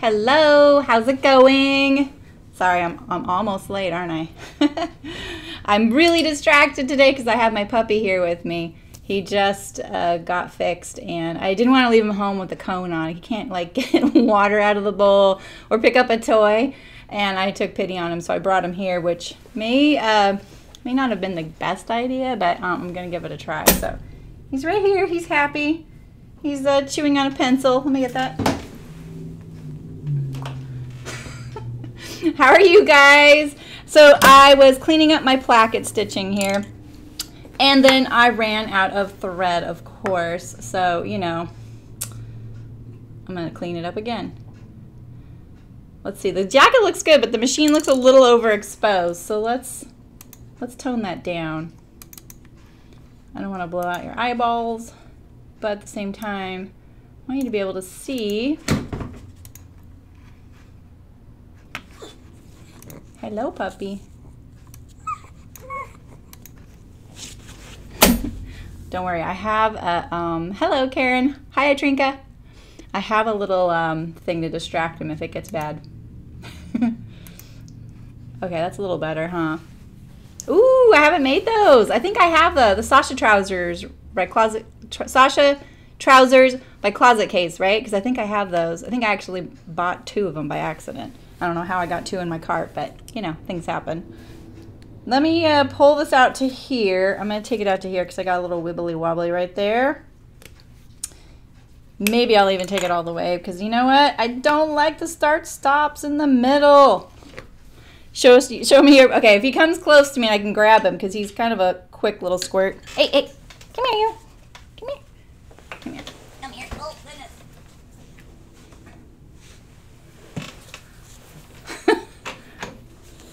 Hello, how's it going? Sorry, I'm almost late, aren't I? I'm really distracted today because I have my puppy here with me. He just got fixed, and I didn't want to leave him home with the cone on. He can't like get water out of the bowl or pick up a toy, and I took pity on him, so I brought him here, which may not have been the best idea, but I'm gonna give it a try. So he's right here. He's happy. He's chewing on a pencil. Let me get that. How are you guys? So I was cleaning up my placket stitching here, and then I ran out of thread, of course. So, you know, I'm gonna clean it up again. Let's see, the jacket looks good, but the machine looks a little overexposed. So let's tone that down. I don't want to blow out your eyeballs, but at the same time, I want you to be able to see. Hello, puppy. Don't worry, I have a, hello, Karen. Hi, Atrinka. I have a little thing to distract him if it gets bad. Okay, that's a little better, huh? Ooh, I haven't made those. I think I have the Sasha trousers by Sasha trousers by Closet Case, right? Because I think I have those. I think I actually bought 2 of them by accident. I don't know how I got 2 in my cart, but you know, things happen. Let me pull this out to here. I'm going to take it out to here because I got a little wibbly wobbly right there. Maybe I'll even take it all the way because you know what? I don't like the start stops in the middle. Show me your, okay, if he comes close to me, I can grab him because he's kind of a quick little squirt. Hey, hey, come here, you. Come here. Come here. Come here. Oh, goodness.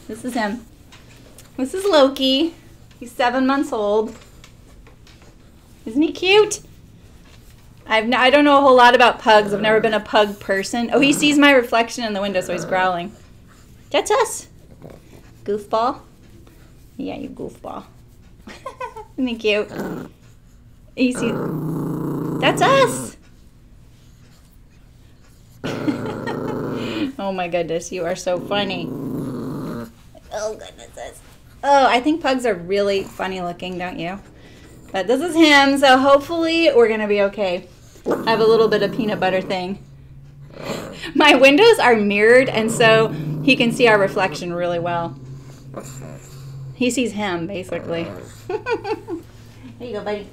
This is him. This is Loki. He's 7 months old. Isn't he cute? I don't know a whole lot about pugs. I've never been a pug person. Oh, he sees my reflection in the window, so he's growling. That's us. Goofball. Yeah, you goofball. Isn't he cute? He sees. That's us. Oh my goodness, you are so funny. Oh goodness. Oh, I think pugs are really funny looking, don't you? But this is him, so hopefully we're gonna be okay. I have a little bit of peanut butter thing. My windows are mirrored, and so he can see our reflection really well. He sees him, basically. There you go, buddy.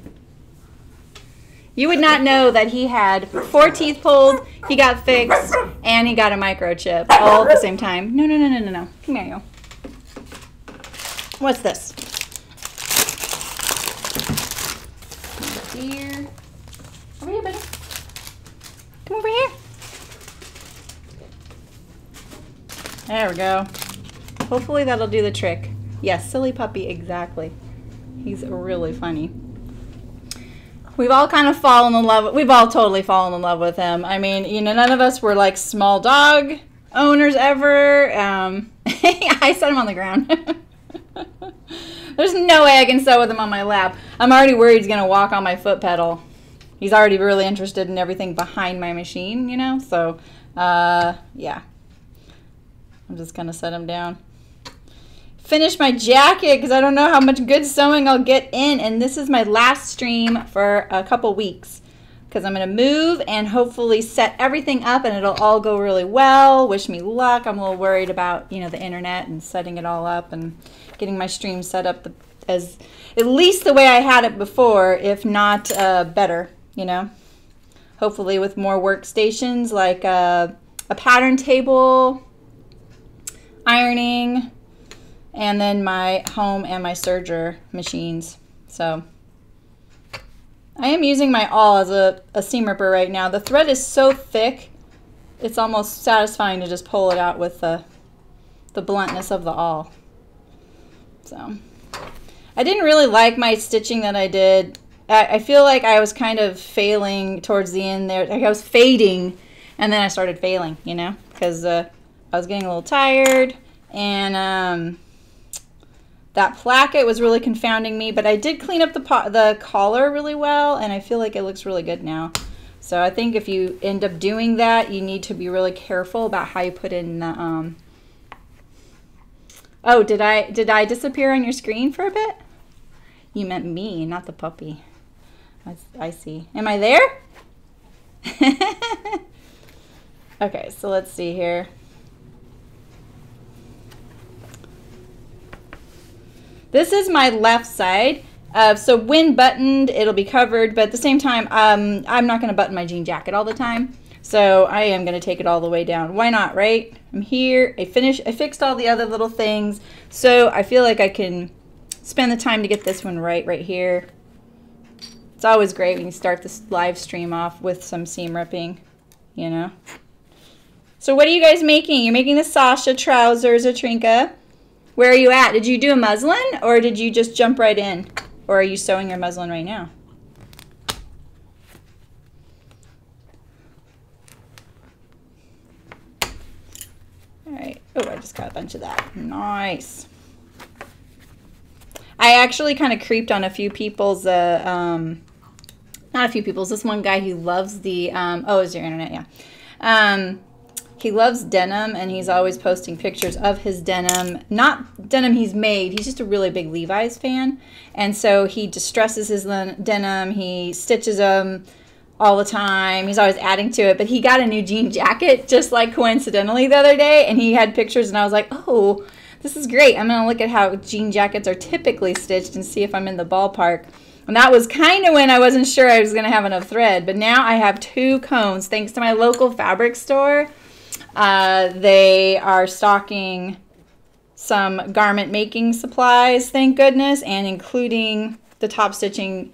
You would not know that he had 4 teeth pulled, he got fixed, and he got a microchip all at the same time. No. Come here, you. What's this? Oh dear. Over here, buddy. Come over here. There we go. Hopefully that'll do the trick. Yes, silly puppy, exactly. He's really funny. We've all kind of fallen in love. We've all totally fallen in love with him. I mean, you know, none of us were like small dog owners ever. I set him on the ground. There's no way I can sew with him on my lap. I'm already worried he's going to walk on my foot pedal. He's already really interested in everything behind my machine, you know? So, yeah. I'm just going to set him down. Finish my jacket because I don't know how much good sewing I'll get in. And this is my last stream for a couple weeks because I'm going to move and hopefully set everything up and it'll all go really well. Wish me luck. I'm a little worried about, you know, the internet and setting it all up and getting my stream set up as at least the way I had it before, if not better, you know. Hopefully with more workstations like a pattern table, ironing, and then my home and my serger machines. So I am using my awl as a seam ripper right now. The thread is so thick, it's almost satisfying to just pull it out with the bluntness of the awl. So I didn't really like my stitching that I did. I feel like I was kind of failing towards the end there. Like I was fading, and then I started failing, you know, because I was getting a little tired, and that placket was really confounding me. But I did clean up the collar really well, and I feel like it looks really good now. So I think if you end up doing that, you need to be really careful about how you put in the, oh, did I disappear on your screen for a bit? You meant me, not the puppy. I see. Am I there? Okay, so let's see here. This is my left side. So when buttoned, it'll be covered, but at the same time, I'm not going to button my jean jacket all the time. So I am going to take it all the way down. Why not, right? I'm here. I fixed all the other little things. So I feel like I can spend the time to get this one right here. It's always great when you start this live stream off with some seam ripping, you know. So what are you guys making? You're making the Sasha trousers, Atrinka. Where are you at? Did you do a muslin or did you just jump right in? Or are you sewing your muslin right now? All right. Oh, I just got a bunch of that. Nice. I actually kind of creeped on a few people's, not a few people's, this one guy, he loves the, oh, is your internet? Yeah. He loves denim, and he's always posting pictures of his denim. Not denim he's made. He's just a really big Levi's fan. And so he distresses his denim. He stitches them all the time. He's always adding to it. But he got a new jean jacket just like coincidentally the other day. And he had pictures, and I was like, oh, this is great. I'm going to look at how jean jackets are typically stitched and see if I'm in the ballpark. And that was kind of when I wasn't sure I was going to have enough thread. But now I have 2 cones thanks to my local fabric store. They are stocking some garment making supplies, thank goodness, and including the top stitching.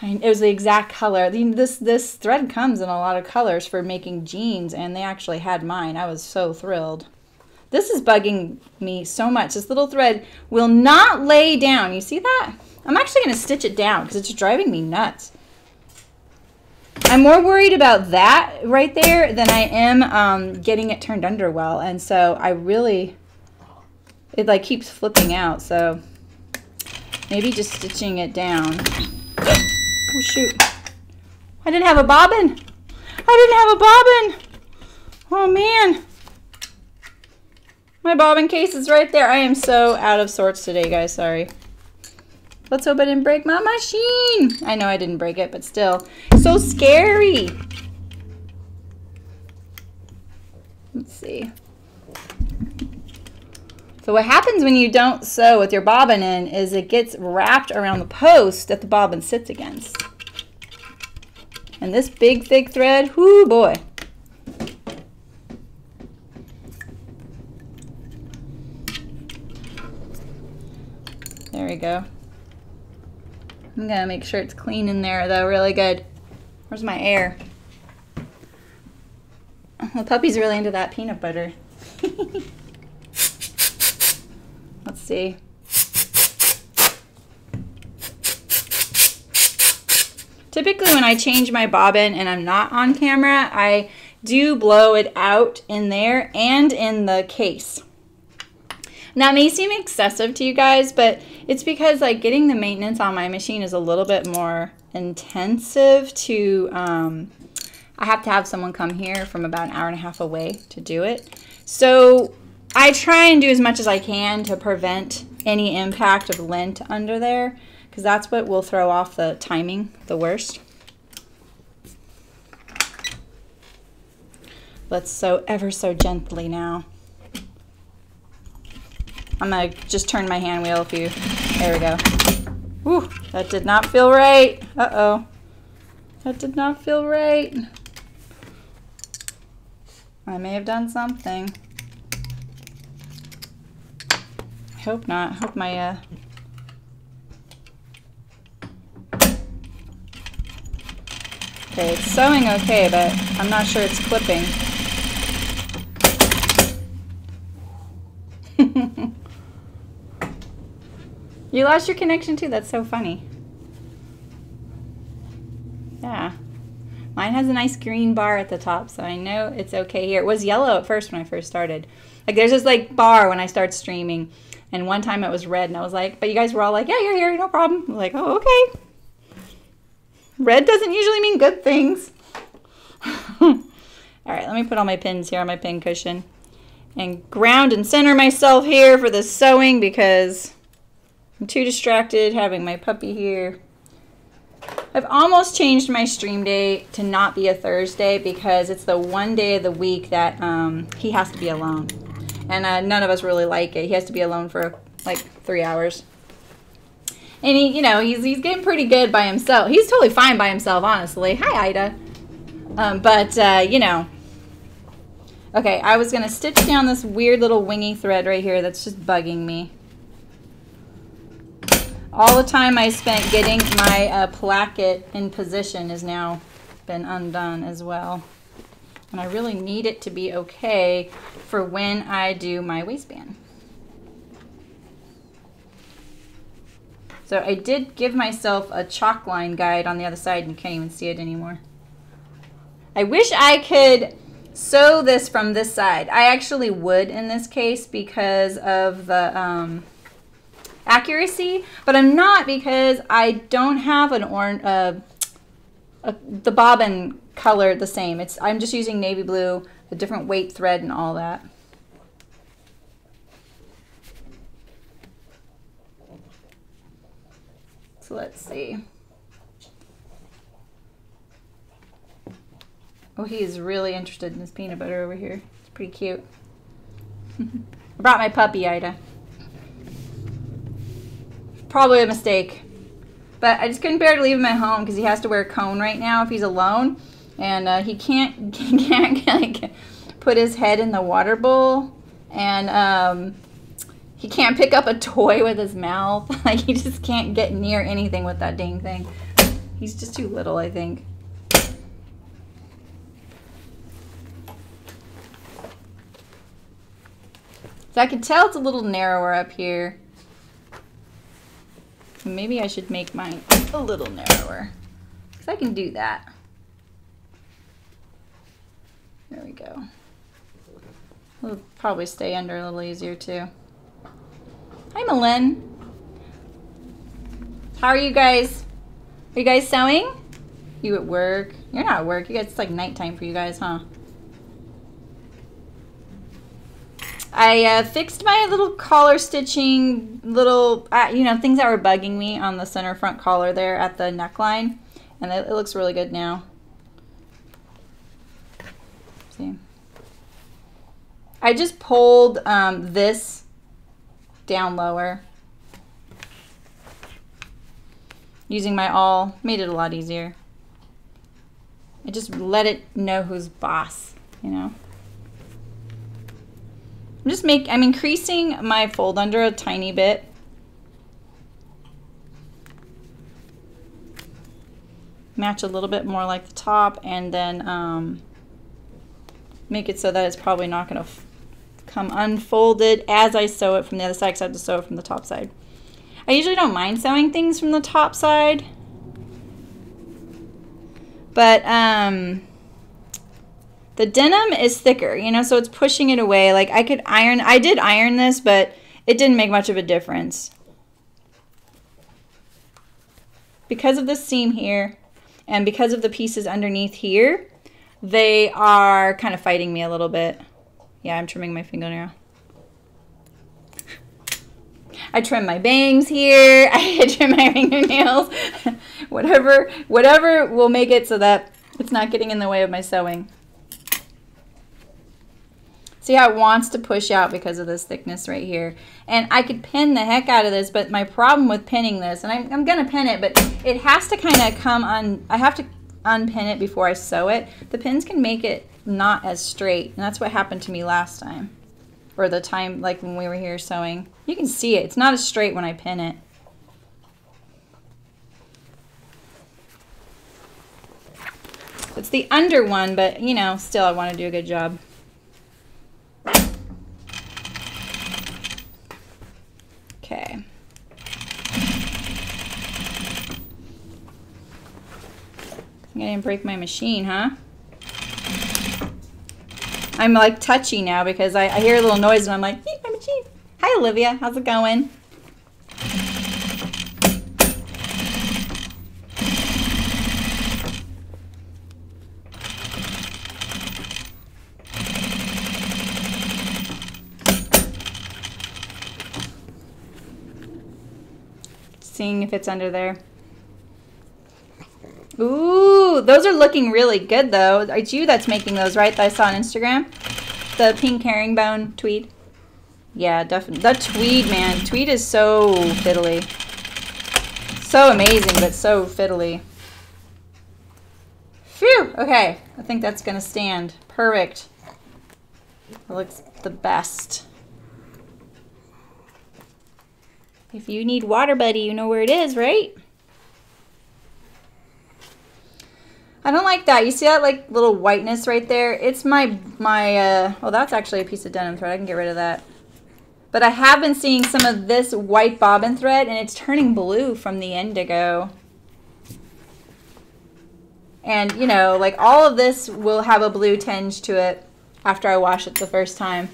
It was the exact color. This thread comes in a lot of colors for making jeans, and they actually had mine. I was so thrilled. This is bugging me so much. This little thread will not lay down. You see that? I'm actually going to stitch it down because it's driving me nuts. I'm more worried about that right there than I am getting it turned under well. And so I really, it like keeps flipping out. So maybe just stitching it down. Oh, shoot. I didn't have a bobbin. I didn't have a bobbin. Oh, man. My bobbin case is right there. I am so out of sorts today, guys. Sorry. Let's hope I didn't break my machine. I know I didn't break it, but still. So scary. Let's see. So what happens when you don't sew with your bobbin in is it gets wrapped around the post that the bobbin sits against. And this big, thick thread, whoo boy. There we go. I'm gonna make sure it's clean in there though, really good. Where's my air? The puppy's really into that peanut butter. Let's see. Typically when I change my bobbin and I'm not on camera, I do blow it out in there and in the case. Now, it may seem excessive to you guys, but it's because like getting the maintenance on my machine is a little bit more intensive to, I have to have someone come here from about an hour and a half away to do it. So I try and do as much as I can to prevent any impact of lint under there, because that's what will throw off the timing the worst. Let's sew ever so gently now. I'm going to just turn my hand wheel a few. There we go. Whew, that did not feel right. Uh-oh. That did not feel right. I may have done something. I hope not. I hope my, Okay, it's sewing okay, but I'm not sure it's clipping. You lost your connection too? That's so funny. Yeah. Mine has a nice green bar at the top, so I know it's okay here. It was yellow at first when I first started. Like there's this like bar when I start streaming, and one time it was red, and I was like, but you guys were all like, yeah, you're here, no problem. I'm like, oh, okay. Red doesn't usually mean good things. All right, let me put all my pins here on my pin cushion and ground and center myself here for the sewing because I'm too distracted having my puppy here. I've almost changed my stream day to not be a Thursday because it's the one day of the week that he has to be alone. And none of us really like it. He has to be alone for like 3 hours. And he, you know, he's getting pretty good by himself. He's totally fine by himself, honestly. Hi, Ida. You know. Okay, I was going to stitch down this weird little wingy thread right here that's just bugging me. All the time I spent getting my placket in position has now been undone as well. And I really need it to be okay for when I do my waistband. So I did give myself a chalk line guide on the other side and you can't even see it anymore. I wish I could sew this from this side. I actually would in this case because of the accuracy, but I'm not because I don't have an orange, the bobbin color the same. I'm just using navy blue, a different weight thread and all that. So let's see. Oh, he is really interested in this peanut butter over here. It's pretty cute. I brought my puppy, Ida. Probably a mistake. But I just couldn't bear to leave him at home because he has to wear a cone right now if he's alone. And he can't like, put his head in the water bowl. And he can't pick up a toy with his mouth. Like, he just can't get near anything with that dang thing. He's just too little, I think. So I can tell it's a little narrower up here. Maybe I should make mine a little narrower. Because I can do that. There we go. It'll probably stay under a little easier too. Hi, Malin. How are you guys? Are you guys sewing? You at work? You're not at work. You guys, it's like nighttime for you guys, huh? I fixed my little collar stitching, little, you know, things that were bugging me on the center front collar there at the neckline. And it looks really good now. See? I just pulled this down lower. Using my awl, made it a lot easier. I just let it know who's boss, you know. I'm increasing my fold under a tiny bit. Match a little bit more like the top and then make it so that it's probably not going to come unfolded as I sew it from the other side because I have to sew it from the top side. I usually don't mind sewing things from the top side, but the denim is thicker, you know, so it's pushing it away. Like I did iron this, but it didn't make much of a difference. Because of the seam here and because of the pieces underneath here, they are kind of fighting me a little bit. Yeah, I'm trimming my fingernail. I trim my bangs here. I trim my fingernails. whatever will make it so that it's not getting in the way of my sewing. See how it wants to push out because of this thickness right here. And I could pin the heck out of this, but my problem with pinning this, and I'm going to pin it, but it has to kind of come on, I have to unpin it before I sew it. The pins can make it not as straight, and that's what happened to me last time. Or the time, like when we were here sewing. You can see it. It's not as straight when I pin it. It's the under one, but, you know, still I want to do a good job. Okay. I didn't break my machine, huh? I'm like touchy now because I hear a little noise and I'm like, hey, my machine. Hi, Olivia. How's it going? seeing if it's under there. Ooh, those are looking really good though. It's you that's making those, right? That I saw on Instagram. The pink herringbone tweed. Yeah, definitely. That tweed, man. Tweed is so fiddly. So amazing, but so fiddly. Phew! Okay, I think that's gonna stand. Perfect. It looks the best. If you need water, buddy, you know where it is, right? I don't like that. You see that like little whiteness right there? It's my well, that's actually a piece of denim thread. I can get rid of that. But I have been seeing some of this white bobbin thread, and it's turning blue from the indigo. And, you know, like all of this will have a blue tinge to it after I wash it the first time.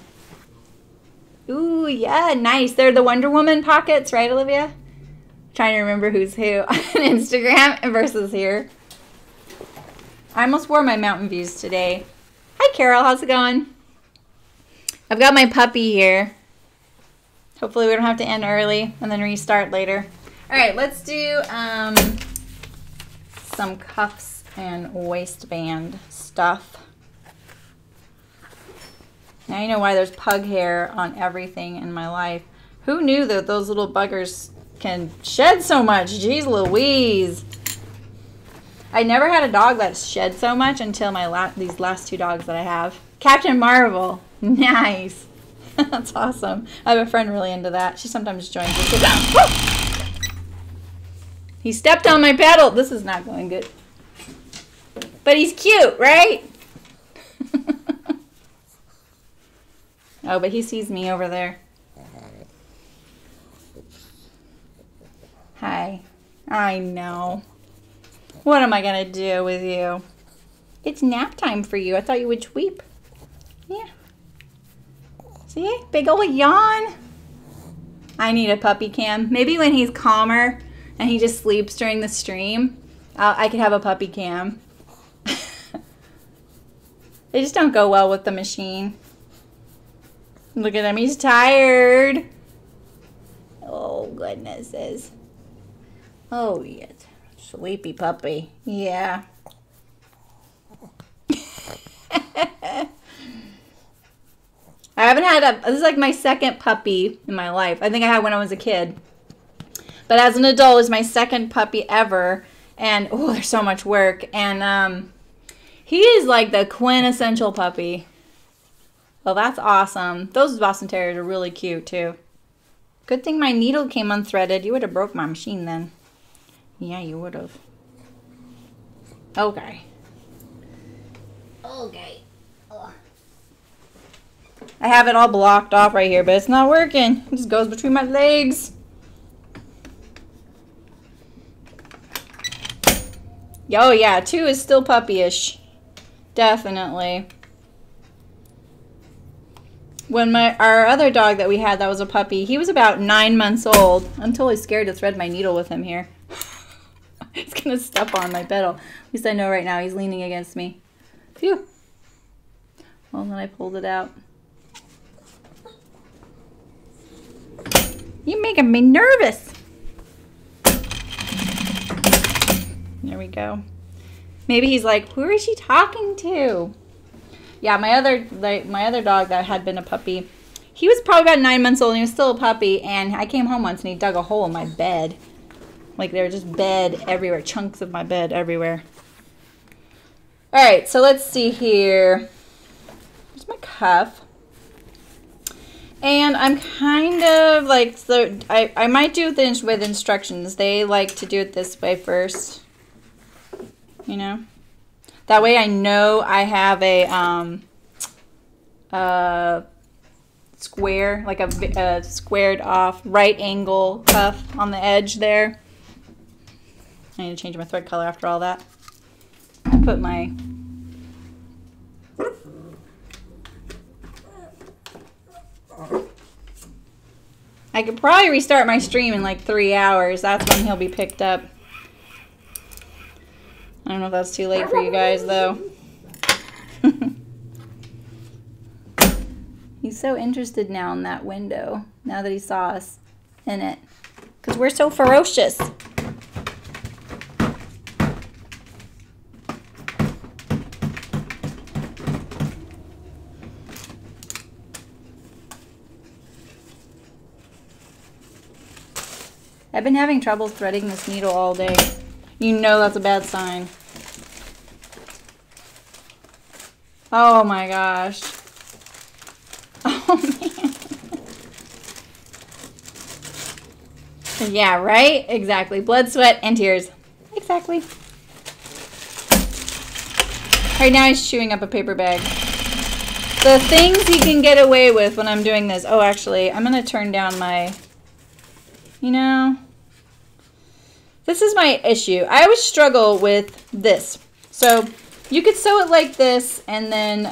Ooh, yeah, nice. They're the Wonder Woman pockets, right, Olivia? I'm trying to remember who's who on Instagram versus here. I almost wore my Mountain Views today. Hi, Carol. How's it going? I've got my puppy here. Hopefully we don't have to end early and then restart later. All right, let's do some cuffs and waistband stuff. Now you know why there's pug hair on everything in my life. Who knew that those little buggers can shed so much? Jeez Louise. I never had a dog that shed so much until these last two dogs that I have. Captain Marvel. Nice. That's awesome. I have a friend really into that. She sometimes joins me. He stepped on my pedal. This is not going good. But he's cute, right? Oh, but he sees me over there. Hi. I know. What am I going to do with you? It's nap time for you. I thought you would sweep. Yeah. See? Big old yawn. I need a puppy cam. Maybe when he's calmer and he just sleeps during the stream, I could have a puppy cam. They just don't go well with the machine. Look at him. He's tired. Oh, goodnesses. Oh, yes. Sleepy puppy. Yeah. I haven't had this is like my second puppy in my life. I think I had when I was a kid. But as an adult, it's my second puppy ever. And, oh, there's so much work. And he is like the quintessential puppy. Well, that's awesome. Those Boston Terriers are really cute, too. Good thing my needle came unthreaded. You would have broke my machine then. Yeah, you would have. Okay. Okay. Ugh. I have it all blocked off right here, but it's not working. It just goes between my legs. Oh, yeah. 2 is still puppyish. Definitely. When our other dog that we had that was a puppy, he was about 9 months old. I'm totally scared to thread my needle with him here. He's going to step on my pedal. At least I know right now he's leaning against me. Phew. Well, then I pulled it out. You're making me nervous. There we go. Maybe he's like, who is she talking to? Yeah, my other dog that had been a puppy, he was probably about 9 months old and he was still a puppy, and I came home once and he dug a hole in my bed. Like there were just bed everywhere, chunks of my bed everywhere. Alright, so let's see here. Here's my cuff. And I'm kind of like, so I might do this with instructions. They like to do it this way first. You know? That way I know I have a square, like a squared off right angle cuff on the edge there. I need to change my thread color after all that. I put my... I could probably restart my stream in like 3 hours. That's when he'll be picked up. I don't know if that's too late for you guys, though. He's so interested now in that window, now that he saw us in it. because we're so ferocious. I've been having trouble threading this needle all day. You know that's a bad sign. Oh my gosh. Oh man. Yeah, right? Exactly. Blood, sweat, and tears. Exactly. Right now he's chewing up a paper bag. The things he can get away with when I'm doing this. Oh, actually, I'm going to turn down my, you know, this is my issue. I always struggle with this. So you could sew it like this and then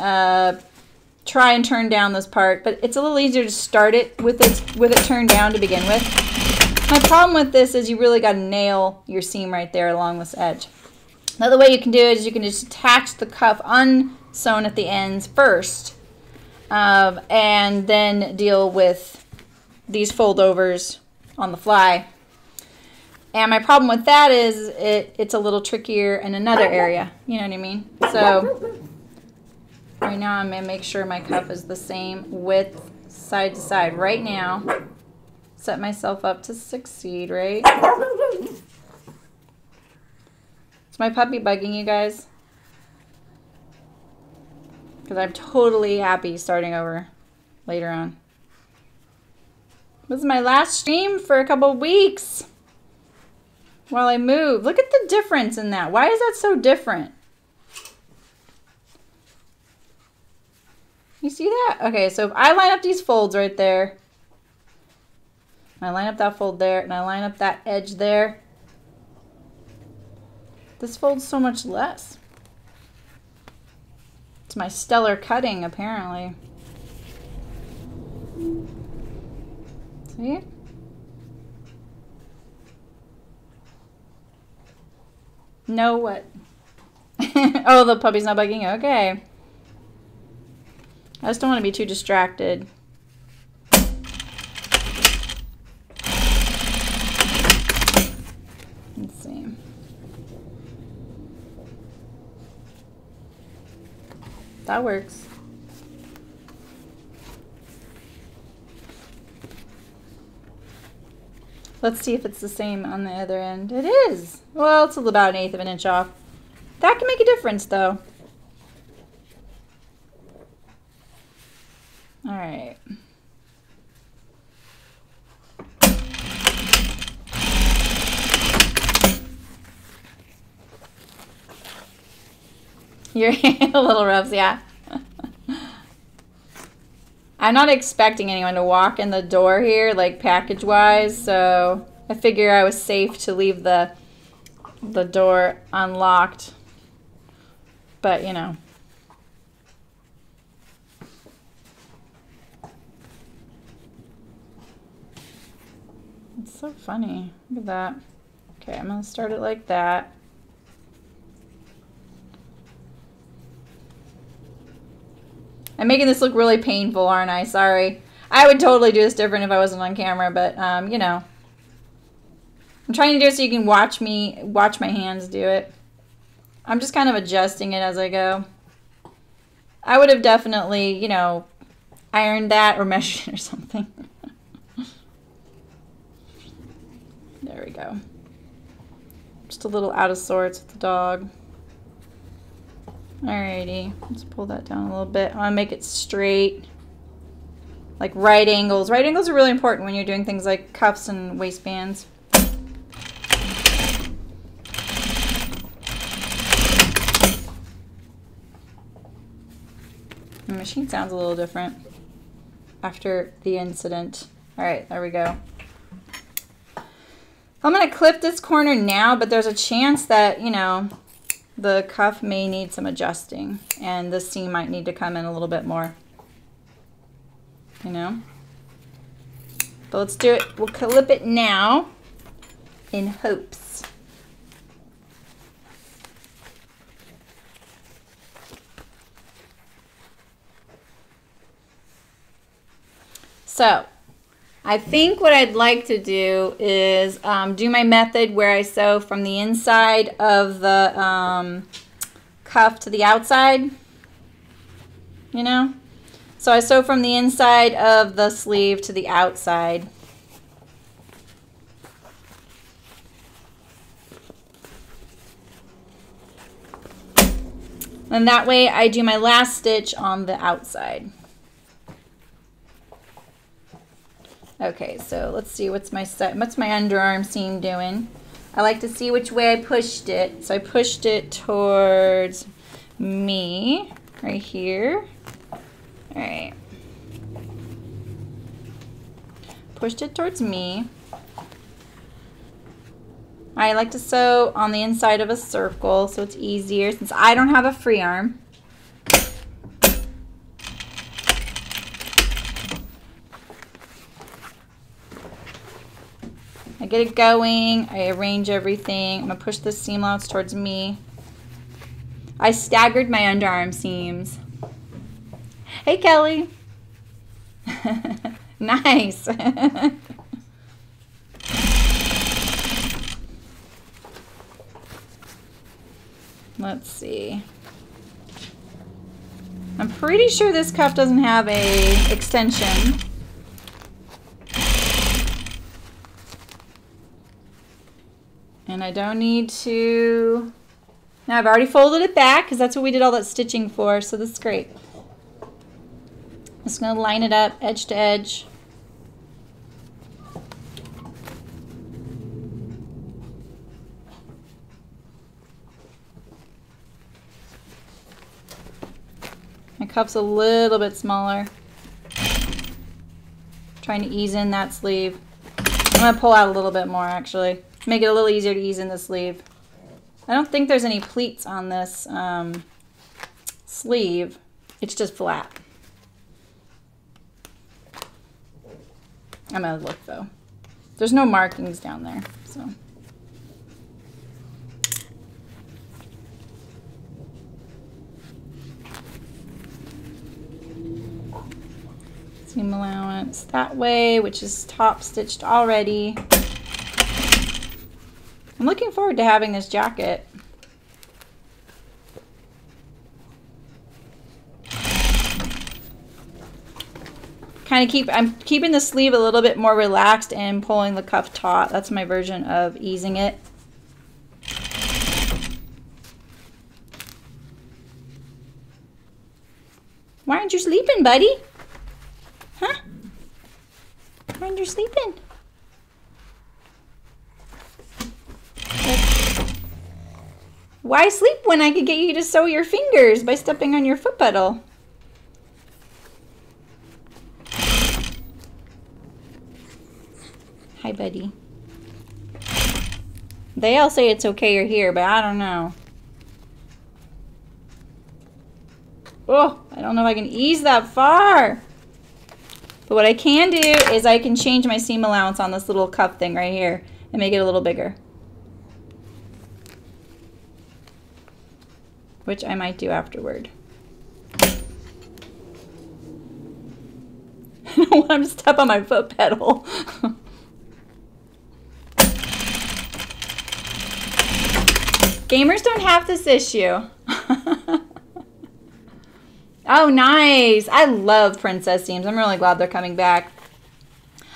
try and turn down this part, but it's a little easier to start it with it turned down to begin with. My problem with this is you really got to nail your seam right there along this edge. Another way you can do it is you can just attach the cuff unsewn at the ends first, and then deal with these foldovers on the fly. And my problem with that is it's a little trickier in another area. You know what I mean? So right now I'm going to make sure my cuff is the same width side to side. Right now, set myself up to succeed, right? Is my puppy bugging you guys? Because I'm totally happy starting over later on. This is my last stream for a couple of weeks while I move. Look at the difference in that. Why is that so different? You see that? Okay, so if I line up these folds right there, I line up that fold there, and I line up that edge there, this folds so much less. It's my stellar cutting, apparently. See? No, what? Oh, the puppy's not bugging you. Okay. I just don't want to be too distracted. Let's see. That works. Let's see if it's the same on the other end. It is. Well, it's about 1/8 of an inch off. That can make a difference, though. All right. You're a little rough, yeah. I'm not expecting anyone to walk in the door here, like package-wise, so I figure I was safe to leave the door unlocked. But, you know. It's so funny. Look at that. Okay, I'm going to start it like that. I'm making this look really painful, aren't I? Sorry. I would totally do this different if I wasn't on camera, but, you know. I'm trying to do it so you can watch my hands do it. I'm just kind of adjusting it as I go. I would have definitely, you know, ironed that or measured it or something. There we go. Just a little out of sorts with the dog. Alrighty, let's pull that down a little bit. I want to make it straight, like right angles. Right angles are really important when you're doing things like cuffs and waistbands. The machine sounds a little different after the incident. Alright, there we go. I'm going to clip this corner now, but there's a chance that, you know, the cuff may need some adjusting and the seam might need to come in a little bit more, you know. But let's do it. We'll clip it now in hopes. So I think what I'd like to do is do my method where I sew from the inside of the cuff to the outside, you know? So I sew from the inside of the sleeve to the outside. And that way I do my last stitch on the outside. Okay, so let's see what's my underarm seam doing. I like to see which way I pushed it. So I pushed it towards me right here. All right. Pushed it towards me. I like to sew on the inside of a circle so it's easier since I don't have a free arm. I get it going, I arrange everything. I'm gonna push the seam allowance towards me. I staggered my underarm seams. Hey, Kelly. Nice. Let's see. I'm pretty sure this cuff doesn't have a extension. And I don't need to... Now I've already folded it back because that's what we did all that stitching for, so this is great. I'm just going to line it up edge to edge. My cuff's a little bit smaller. Trying to ease in that sleeve. I'm going to pull out a little bit more actually. Make it a little easier to ease in the sleeve. I don't think there's any pleats on this sleeve. It's just flat. I'm gonna look though. There's no markings down there, so. Seam allowance that way, which is top stitched already. I'm looking forward to having this jacket. I'm keeping the sleeve a little bit more relaxed and pulling the cuff taut. That's my version of easing it. Why aren't you sleeping, buddy? Huh? Why aren't you sleeping? Why sleep when I could get you to sew your fingers by stepping on your foot pedal? Hi, buddy. They all say it's okay you're here, but I don't know. Oh, I don't know if I can ease that far. But what I can do is I can change my seam allowance on this little cuff thing right here and make it a little bigger. Which I might do afterward. I don't want him to step on my foot pedal. Gamers don't have this issue. Oh, nice. I love princess seams. I'm really glad they're coming back.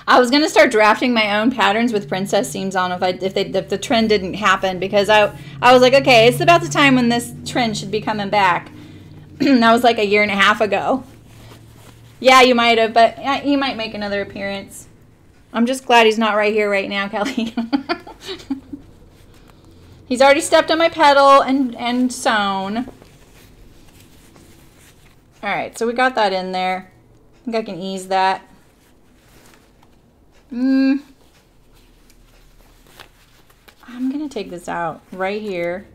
I was going to start drafting my own patterns with princess seams on if the trend didn't happen, because I was like, okay, it's about the time when this trend should be coming back. That was like a year and a half ago. Yeah, you might have, but yeah, he might make another appearance. I'm just glad he's not right here right now, Kelly. He's already stepped on my pedal and sewn. All right, so we got that in there. I think I can ease that. I'm gonna take this out right here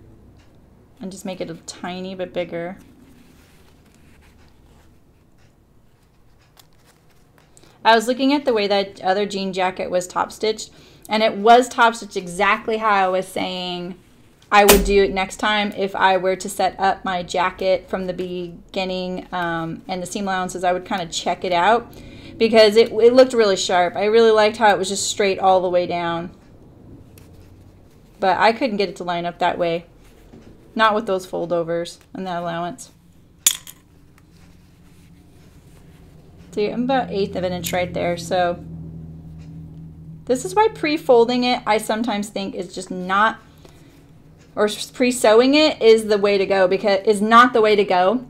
and just make it a tiny bit bigger. I was looking at the way that other jean jacket was top stitched, and it was top stitched exactly how I was saying I would do it next time if I were to set up my jacket from the beginning, and the seam allowances, I would kind of check it out. because it looked really sharp. I really liked how it was just straight all the way down. But I couldn't get it to line up that way. Not with those foldovers and that allowance. See, I'm about 1/8 of an inch right there. So this is why pre-folding it, I sometimes think is just not, or pre-sewing it is the way to go, because is not the way to go.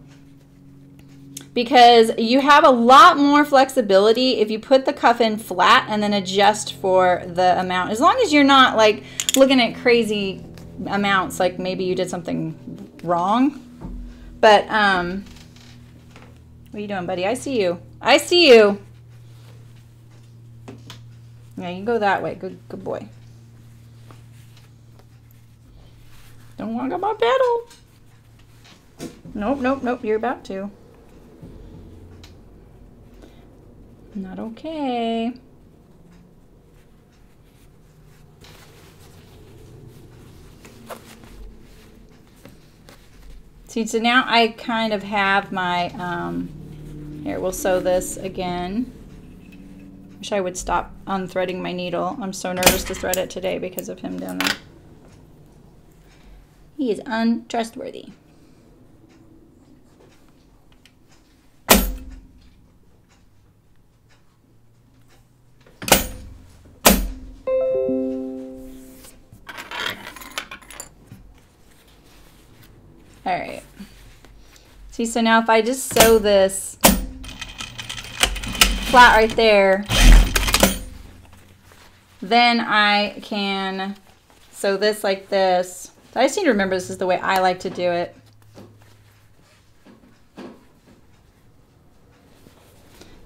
Because you have a lot more flexibility if you put the cuff in flat and then adjust for the amount. As long as you're not like looking at crazy amounts, like maybe you did something wrong. But what are you doing, buddy? I see you. I see you. Yeah, you go that way. Good boy. Don't walk on my pedal. Nope, nope, nope. You're about to. Not okay. See, so now I kind of have my, here, we'll sew this again. Wish I would stop unthreading my needle. I'm so nervous to thread it today because of him down there. He is untrustworthy. All right. See, so now if I just sew this flat right there, then I can sew this like this. I just need to remember this is the way I like to do it.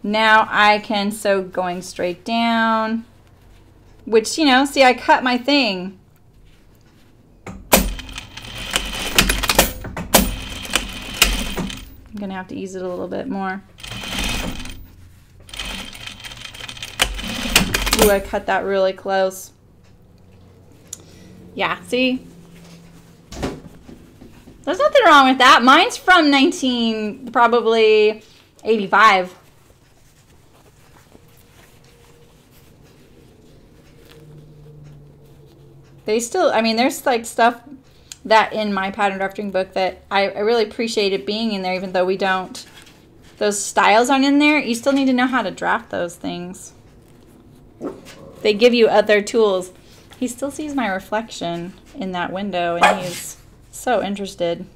Now I can sew going straight down, which, you know, see, I cut my thing. I'm gonna have to ease it a little bit more. Ooh, I cut that really close. Yeah, see? There's nothing wrong with that. Mine's from probably 85. They still, I mean, there's like stuff that in my pattern drafting book that I really appreciate it being in there, even though we don't, those styles aren't in there. You still need to know how to draft those things. They give you other tools. He still sees my reflection in that window and he's so interested.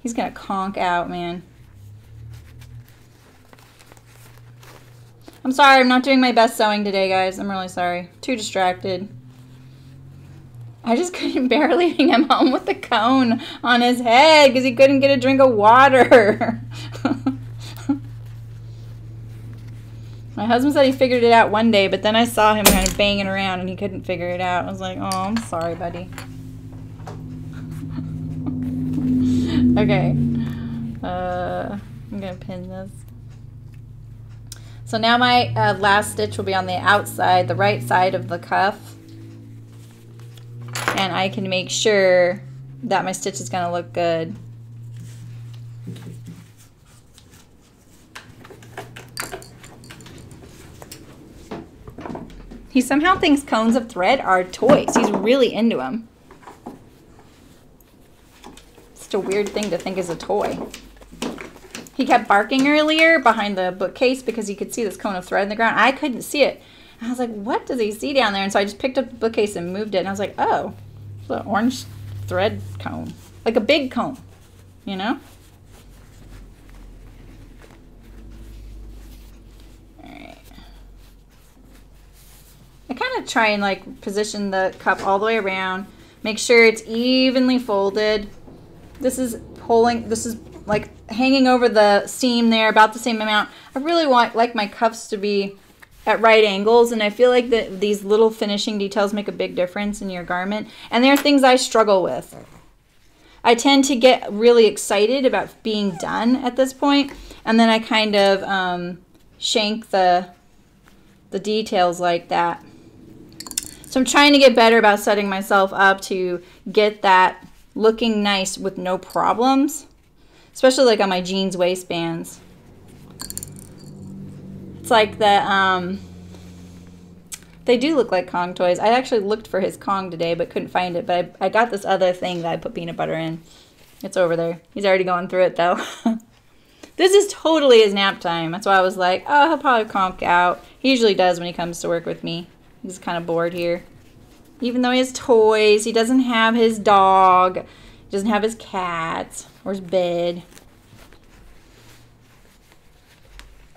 He's gonna conk out, man. I'm sorry, I'm not doing my best sewing today, guys. I'm really sorry. Too distracted. I just couldn't bear leaving him home with the cone on his head because he couldn't get a drink of water. My husband said he figured it out one day, but then I saw him kind of banging around and he couldn't figure it out. I was like, oh, I'm sorry, buddy. Okay. I'm going to pin this. So now my last stitch will be on the outside, the right side of the cuff. And I can make sure that my stitch is going to look good. He somehow thinks cones of thread are toys. He's really into them. Such a weird thing to think is a toy. He kept barking earlier behind the bookcase because he could see this cone of thread in the ground. I couldn't see it. I was like, what does he see down there? And so I just picked up the bookcase and moved it. And I was like, oh, it's an orange thread cone. Like a big cone, you know? Alright. I kind of try and like position the cup all the way around. Make sure it's evenly folded. This is pulling, this is like hanging over the seam there about the same amount. I really like my cuffs to be at right angles, and I feel like that these little finishing details make a big difference in your garment, and they're things I struggle with. I tend to get really excited about being done at this point, and then I kind of shank the details like that. So I'm trying to get better about setting myself up to get that looking nice with no problems, especially like on my jeans waistbands. It's like the, they do look like Kong toys. I actually looked for his Kong today, but couldn't find it. But I got this other thing that I put peanut butter in. It's over there. He's already going through it, though. This is totally his nap time. That's why I was like, oh, he'll probably conk out. He usually does when he comes to work with me. He's kind of bored here. Even though he has toys, he doesn't have his dog. He doesn't have his cat or his bed.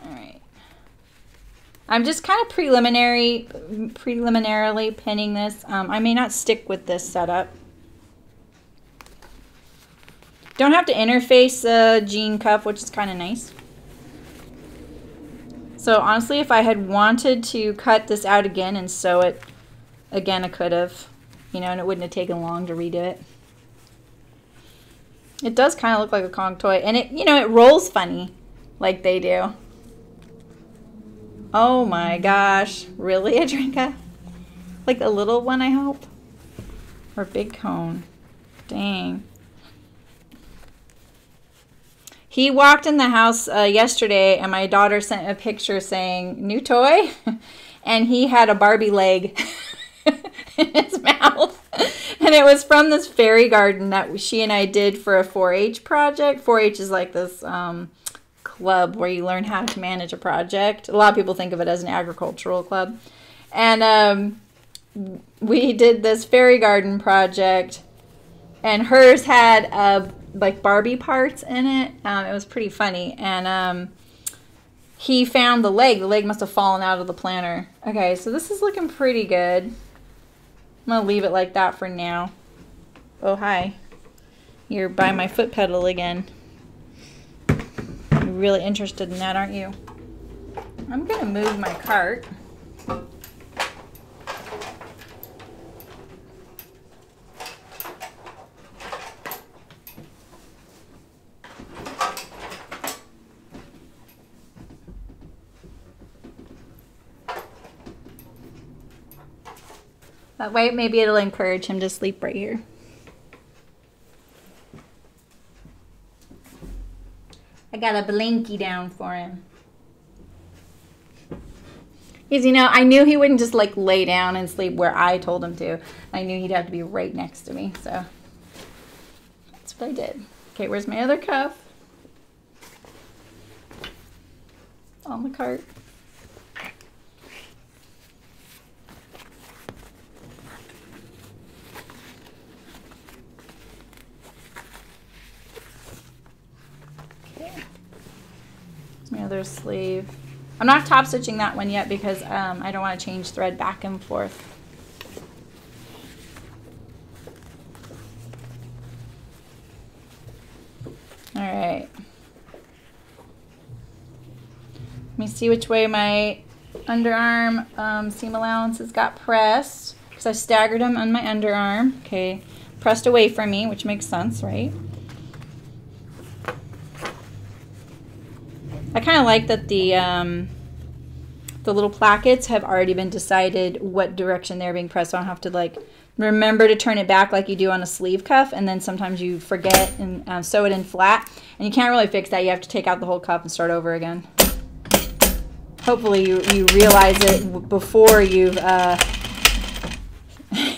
All right. I'm just kind of preliminarily pinning this. I may not stick with this setup. Don't have to interface a jean cuff, which is kind of nice. So honestly, if I had wanted to cut this out again and sew it again, I could have, you know, and it wouldn't have taken long to redo it. It does kind of look like a Kong toy, and it, you know, it rolls funny like they do. Oh my gosh, really, Adrinka? Like a little one, I hope? Or a big cone? Dang. He walked in the house yesterday, and my daughter sent a picture saying, new toy? And he had a Barbie leg in his mouth. And it was from this fairy garden that she and I did for a 4-H project. 4-H is like this club where you learn how to manage a project. A lot of people think of it as an agricultural club. And we did this fairy garden project, and hers had like Barbie parts in it. It was pretty funny. And he found the leg. The leg must have fallen out of the planner. Okay, so this is looking pretty good. I'm going to leave it like that for now. Oh, hi. You're by my foot pedal again. You're really interested in that, aren't you? I'm going to move my cart. That way, maybe it'll encourage him to sleep right here. I got a blankie down for him. Because, you know, I knew he wouldn't just, like, lay down and sleep where I told him to. I knew he'd have to be right next to me, so that's what I did. Okay, where's my other cuff? It's on the cart. My other sleeve. I'm not top stitching that one yet because I don't want to change thread back and forth. All right. Let me see which way my underarm seam allowances got pressed, because I staggered them on my underarm. Okay, pressed away from me, which makes sense, right? I kind of like that the little plackets have already been decided what direction they're being pressed. So I don't have to like remember to turn it back like you do on a sleeve cuff, and then sometimes you forget and sew it in flat, and you can't really fix that. You have to take out the whole cuff and start over again. Hopefully you realize it before you've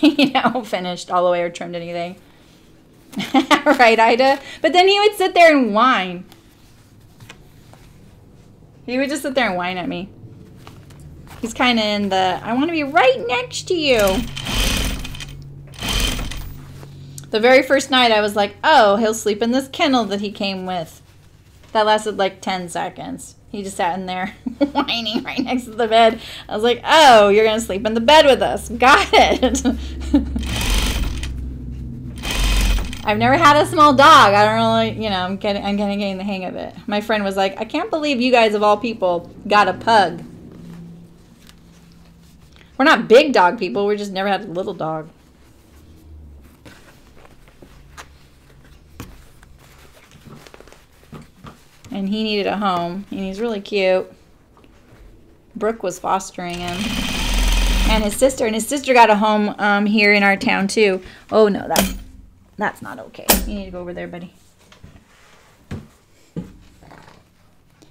you know, finished all the way or trimmed anything. Right, Ida? But then he would sit there and whine. He would just sit there and whine at me. He's kind of in the, I want to be right next to you. The very first night I was like, oh, he'll sleep in this kennel that he came with. That lasted like 10 seconds. He just sat in there whining right next to the bed. I was like, oh, you're going to sleep in the bed with us. Got it. I've never had a small dog. I don't really, you know, I'm kind of getting the hang of it. My friend was like, I can't believe you guys of all people got a pug. We're not big dog people. We just never had a little dog. And he needed a home, and he's really cute. Brooke was fostering him. And his sister got a home here in our town too. Oh no, that's not okay. You need to go over there, buddy.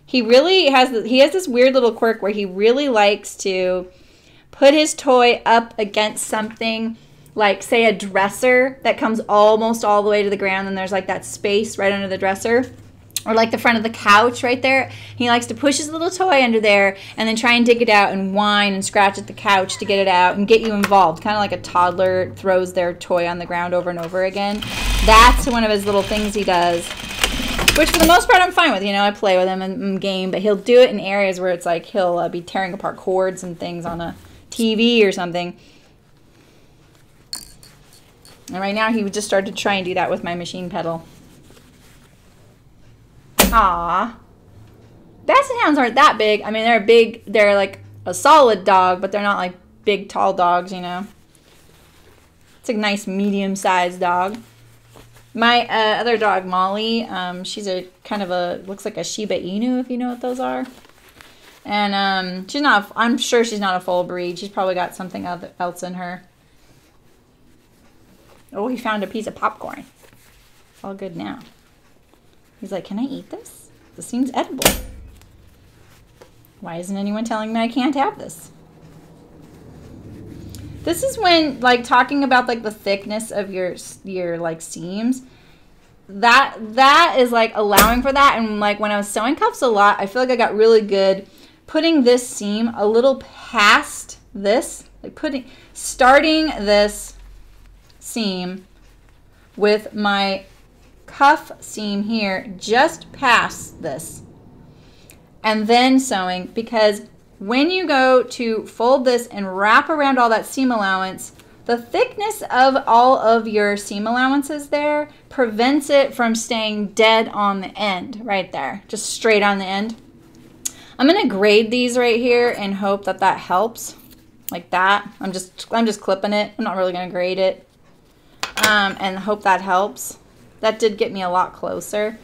He really has this weird little quirk where he really likes to put his toy up against something, like say a dresser that comes almost all the way to the ground, and there's like that space right under the dresser, or like the front of the couch right there. He likes to push his little toy under there and then try and dig it out and whine and scratch at the couch to get it out and get you involved, kind of like a toddler throws their toy on the ground over and over again. That's one of his little things he does, which for the most part I'm fine with. You know, I play with him in game, but he'll do it in areas where it's like he'll be tearing apart cords and things on a TV or something. And right now he would just start to try and do that with my machine pedal. Aw. Basset hounds aren't that big. I mean, they're big. They're like a solid dog, but they're not like big, tall dogs, you know. It's a nice medium-sized dog. My other dog, Molly, she's a kind of a, looks like a Shiba Inu, if you know what those are. And she's not, I'm sure she's not a full breed. She's probably got something else in her. Oh, he found a piece of popcorn. It's all good now. He's like, can I eat this? This seems edible. Why isn't anyone telling me I can't have this? This is when, like, talking about, like, the thickness of your like, seams. That is, like, allowing for that. And, like, when I was sewing cuffs a lot, I feel like I got really good putting this seam a little past this. Like, starting this seam with my cuff seam here just past this. And then sewing, because when you go to fold this and wrap around all that seam allowance, the thickness of all of your seam allowances there prevents it from staying dead on the end, right there, just straight on the end. I'm gonna grade these right here and hope that that helps, like that. I'm just clipping it. I'm not really gonna grade it, and hope that helps. That did get me a lot closer,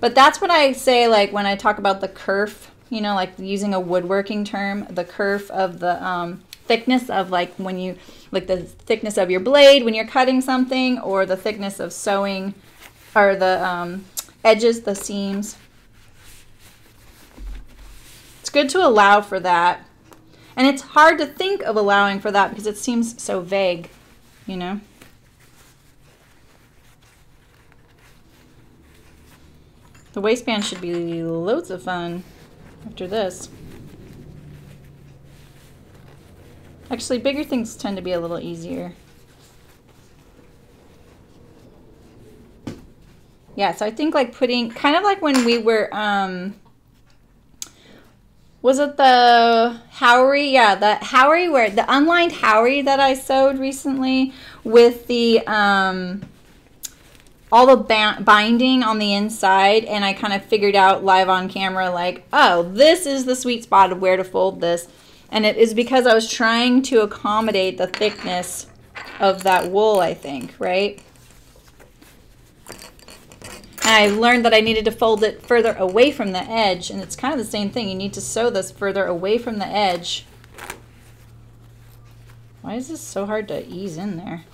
but that's what I say, like when I talk about the kerf. You know, like using a woodworking term, the kerf of the thickness of, like, when you, like the thickness of your blade when you're cutting something, or the thickness of sewing, or the edges, the seams. It's good to allow for that. And it's hard to think of allowing for that because it seems so vague, you know? The waistband should be loads of fun after this. Actually, bigger things tend to be a little easier. Yeah, so I think like putting, kind of like when we were, was it the Howery? Yeah, the Howery, where the unlined Howery that I sewed recently with the, all the binding on the inside, and I kind of figured out live on camera, like, oh, this is the sweet spot of where to fold this. And it is because I was trying to accommodate the thickness of that wool, I think, right? And I learned that I needed to fold it further away from the edge, and it's kind of the same thing. You need to sew this further away from the edge. Why is this so hard to ease in there?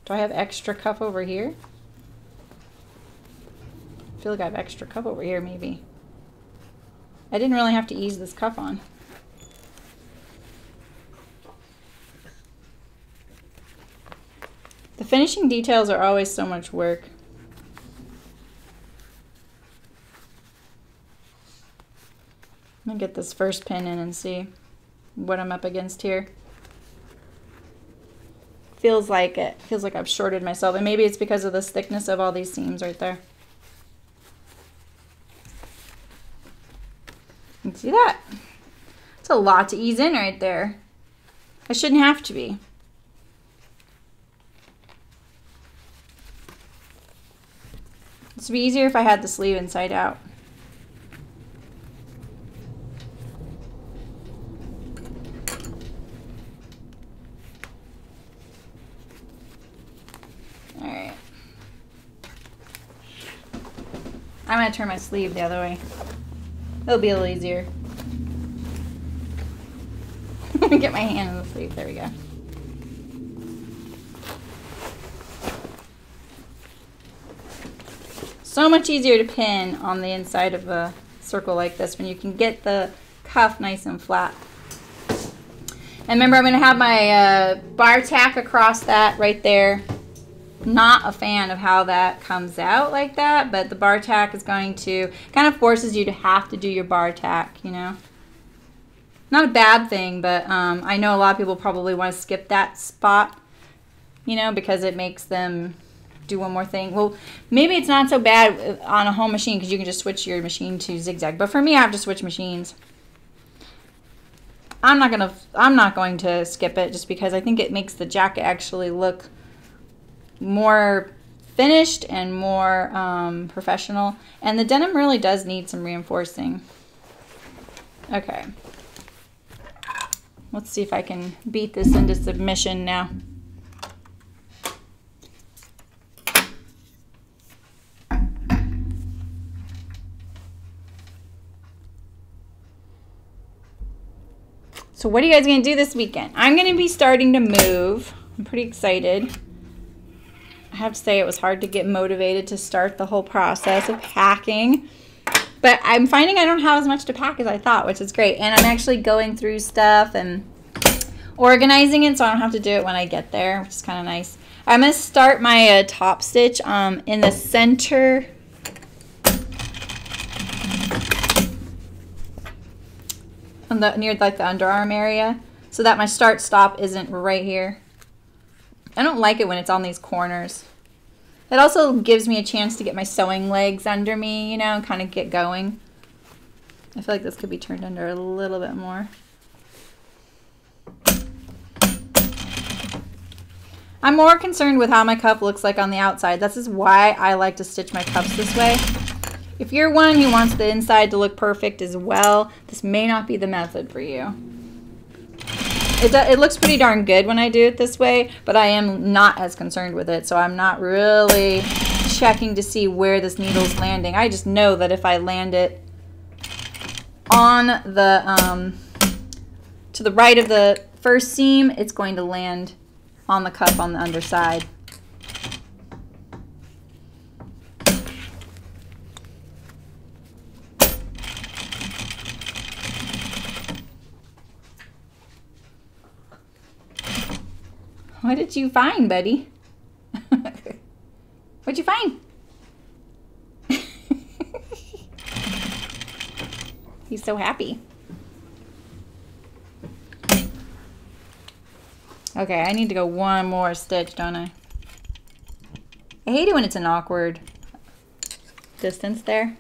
Do I have extra cuff over here? I feel like I have extra cuff over here, maybe. I didn't really have to ease this cuff on. The finishing details are always so much work. I'm gonna get this first pin in and see what I'm up against here. Feels like I've shorted myself, and maybe it's because of this thickness of all these seams right there. You can see that? It's a lot to ease in right there. I shouldn't have to be. This would be easier if I had the sleeve inside out. All right. I'm gonna turn my sleeve the other way. It'll be a little easier. Let me get my hand in the sleeve. There we go. So much easier to pin on the inside of a circle like this when you can get the cuff nice and flat. And remember, I'm going to have my bar tack across that right there. Not a fan of how that comes out like that, but the bar tack is going to kind of forces you to have to do your bar tack, you know. Not a bad thing, but I know a lot of people probably want to skip that spot, you know, because it makes them do one more thing. Well, maybe it's not so bad on a home machine because you can just switch your machine to zigzag. But for me, I have to switch machines. I'm not going to skip it just because I think it makes the jacket actually look more finished and more professional. And the denim really does need some reinforcing. Okay. Let's see if I can beat this into submission now. So what are you guys going to do this weekend? I'm going to be starting to move. I'm pretty excited. I have to say it was hard to get motivated to start the whole process of packing. But I'm finding I don't have as much to pack as I thought, which is great. And I'm actually going through stuff and organizing it so I don't have to do it when I get there, which is kind of nice. I'm going to start my top stitch in the center. Near like the underarm area, so that my start stop isn't right here. I don't like it when it's on these corners. It also gives me a chance to get my sewing legs under me, you know, and kind of get going. I feel like this could be turned under a little bit more. I'm more concerned with how my cuff looks like on the outside. This is why I like to stitch my cuffs this way. If you're one who wants the inside to look perfect as well, this may not be the method for you. It looks pretty darn good when I do it this way, but I am not as concerned with it, so I'm not really checking to see where this needle's landing. I just know that if I land it on the to the right of the first seam, it's going to land on the cuff on the underside. What did you find, buddy? What'd you find? He's so happy. Okay, I need to go one more stitch, don't I? I hate it when it's an awkward distance there.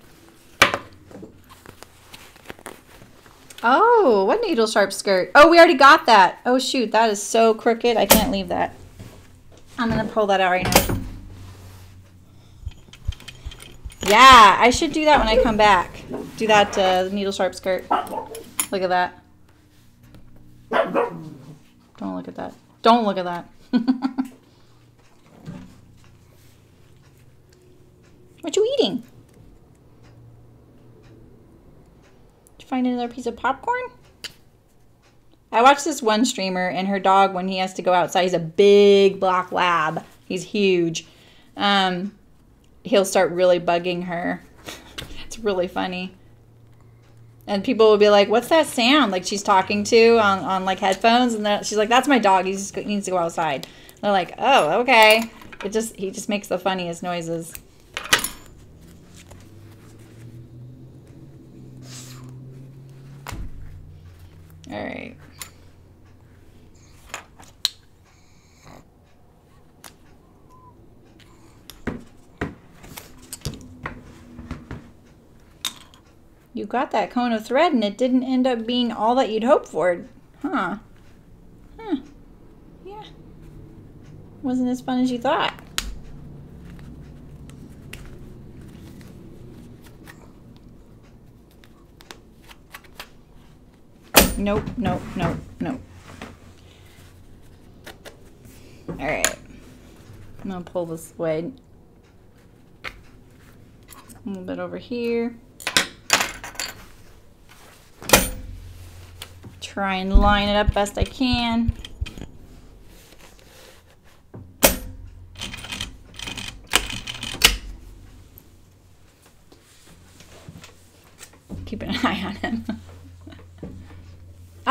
Oh, what needle sharp skirt? Oh, we already got that. Oh, shoot. That is so crooked. I can't leave that. I'm going to pull that out right now. Yeah, I should do that when I come back. Do that needle sharp skirt. Look at that. Don't look at that. Don't look at that. What you eating? Find another piece of popcorn? I watched this one streamer and her dog, when he has to go outside, he's a big black lab. He's huge. He'll start really bugging her. It's really funny. And people will be like, what's that sound? Like she's talking to on like headphones, and she's like, that's my dog. He needs to go outside. And they're like, oh, okay. He just makes the funniest noises. All right. You got that cone of thread and it didn't end up being all that you'd hoped for. Huh. Huh. Yeah. Wasn't as fun as you thought. Nope, nope, nope, nope. All right. I'm gonna pull this away. A little bit over here. Try and line it up best I can.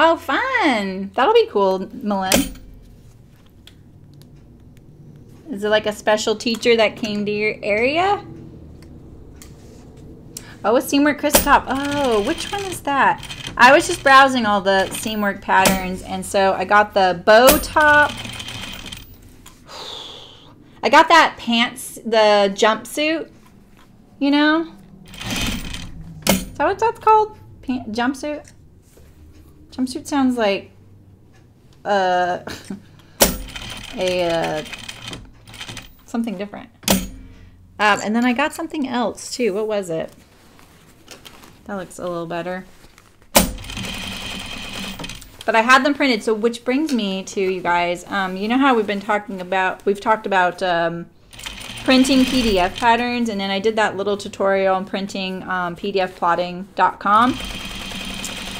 Oh, fun. That'll be cool, Malin. Is it like a special teacher that came to your area? Oh, a Seamwork crisp top. Oh, which one is that? I was just browsing all the Seamwork patterns, and so I got the bow top. I got that pants, the jumpsuit, you know? Is that what that's called? Jumpsuit? Jumpsuit sounds like something different. And then I got something else too. What was it? That looks a little better. But I had them printed, so which brings me to you guys. You know how we've talked about printing PDF patterns, and then I did that little tutorial on printing pdfplotting.com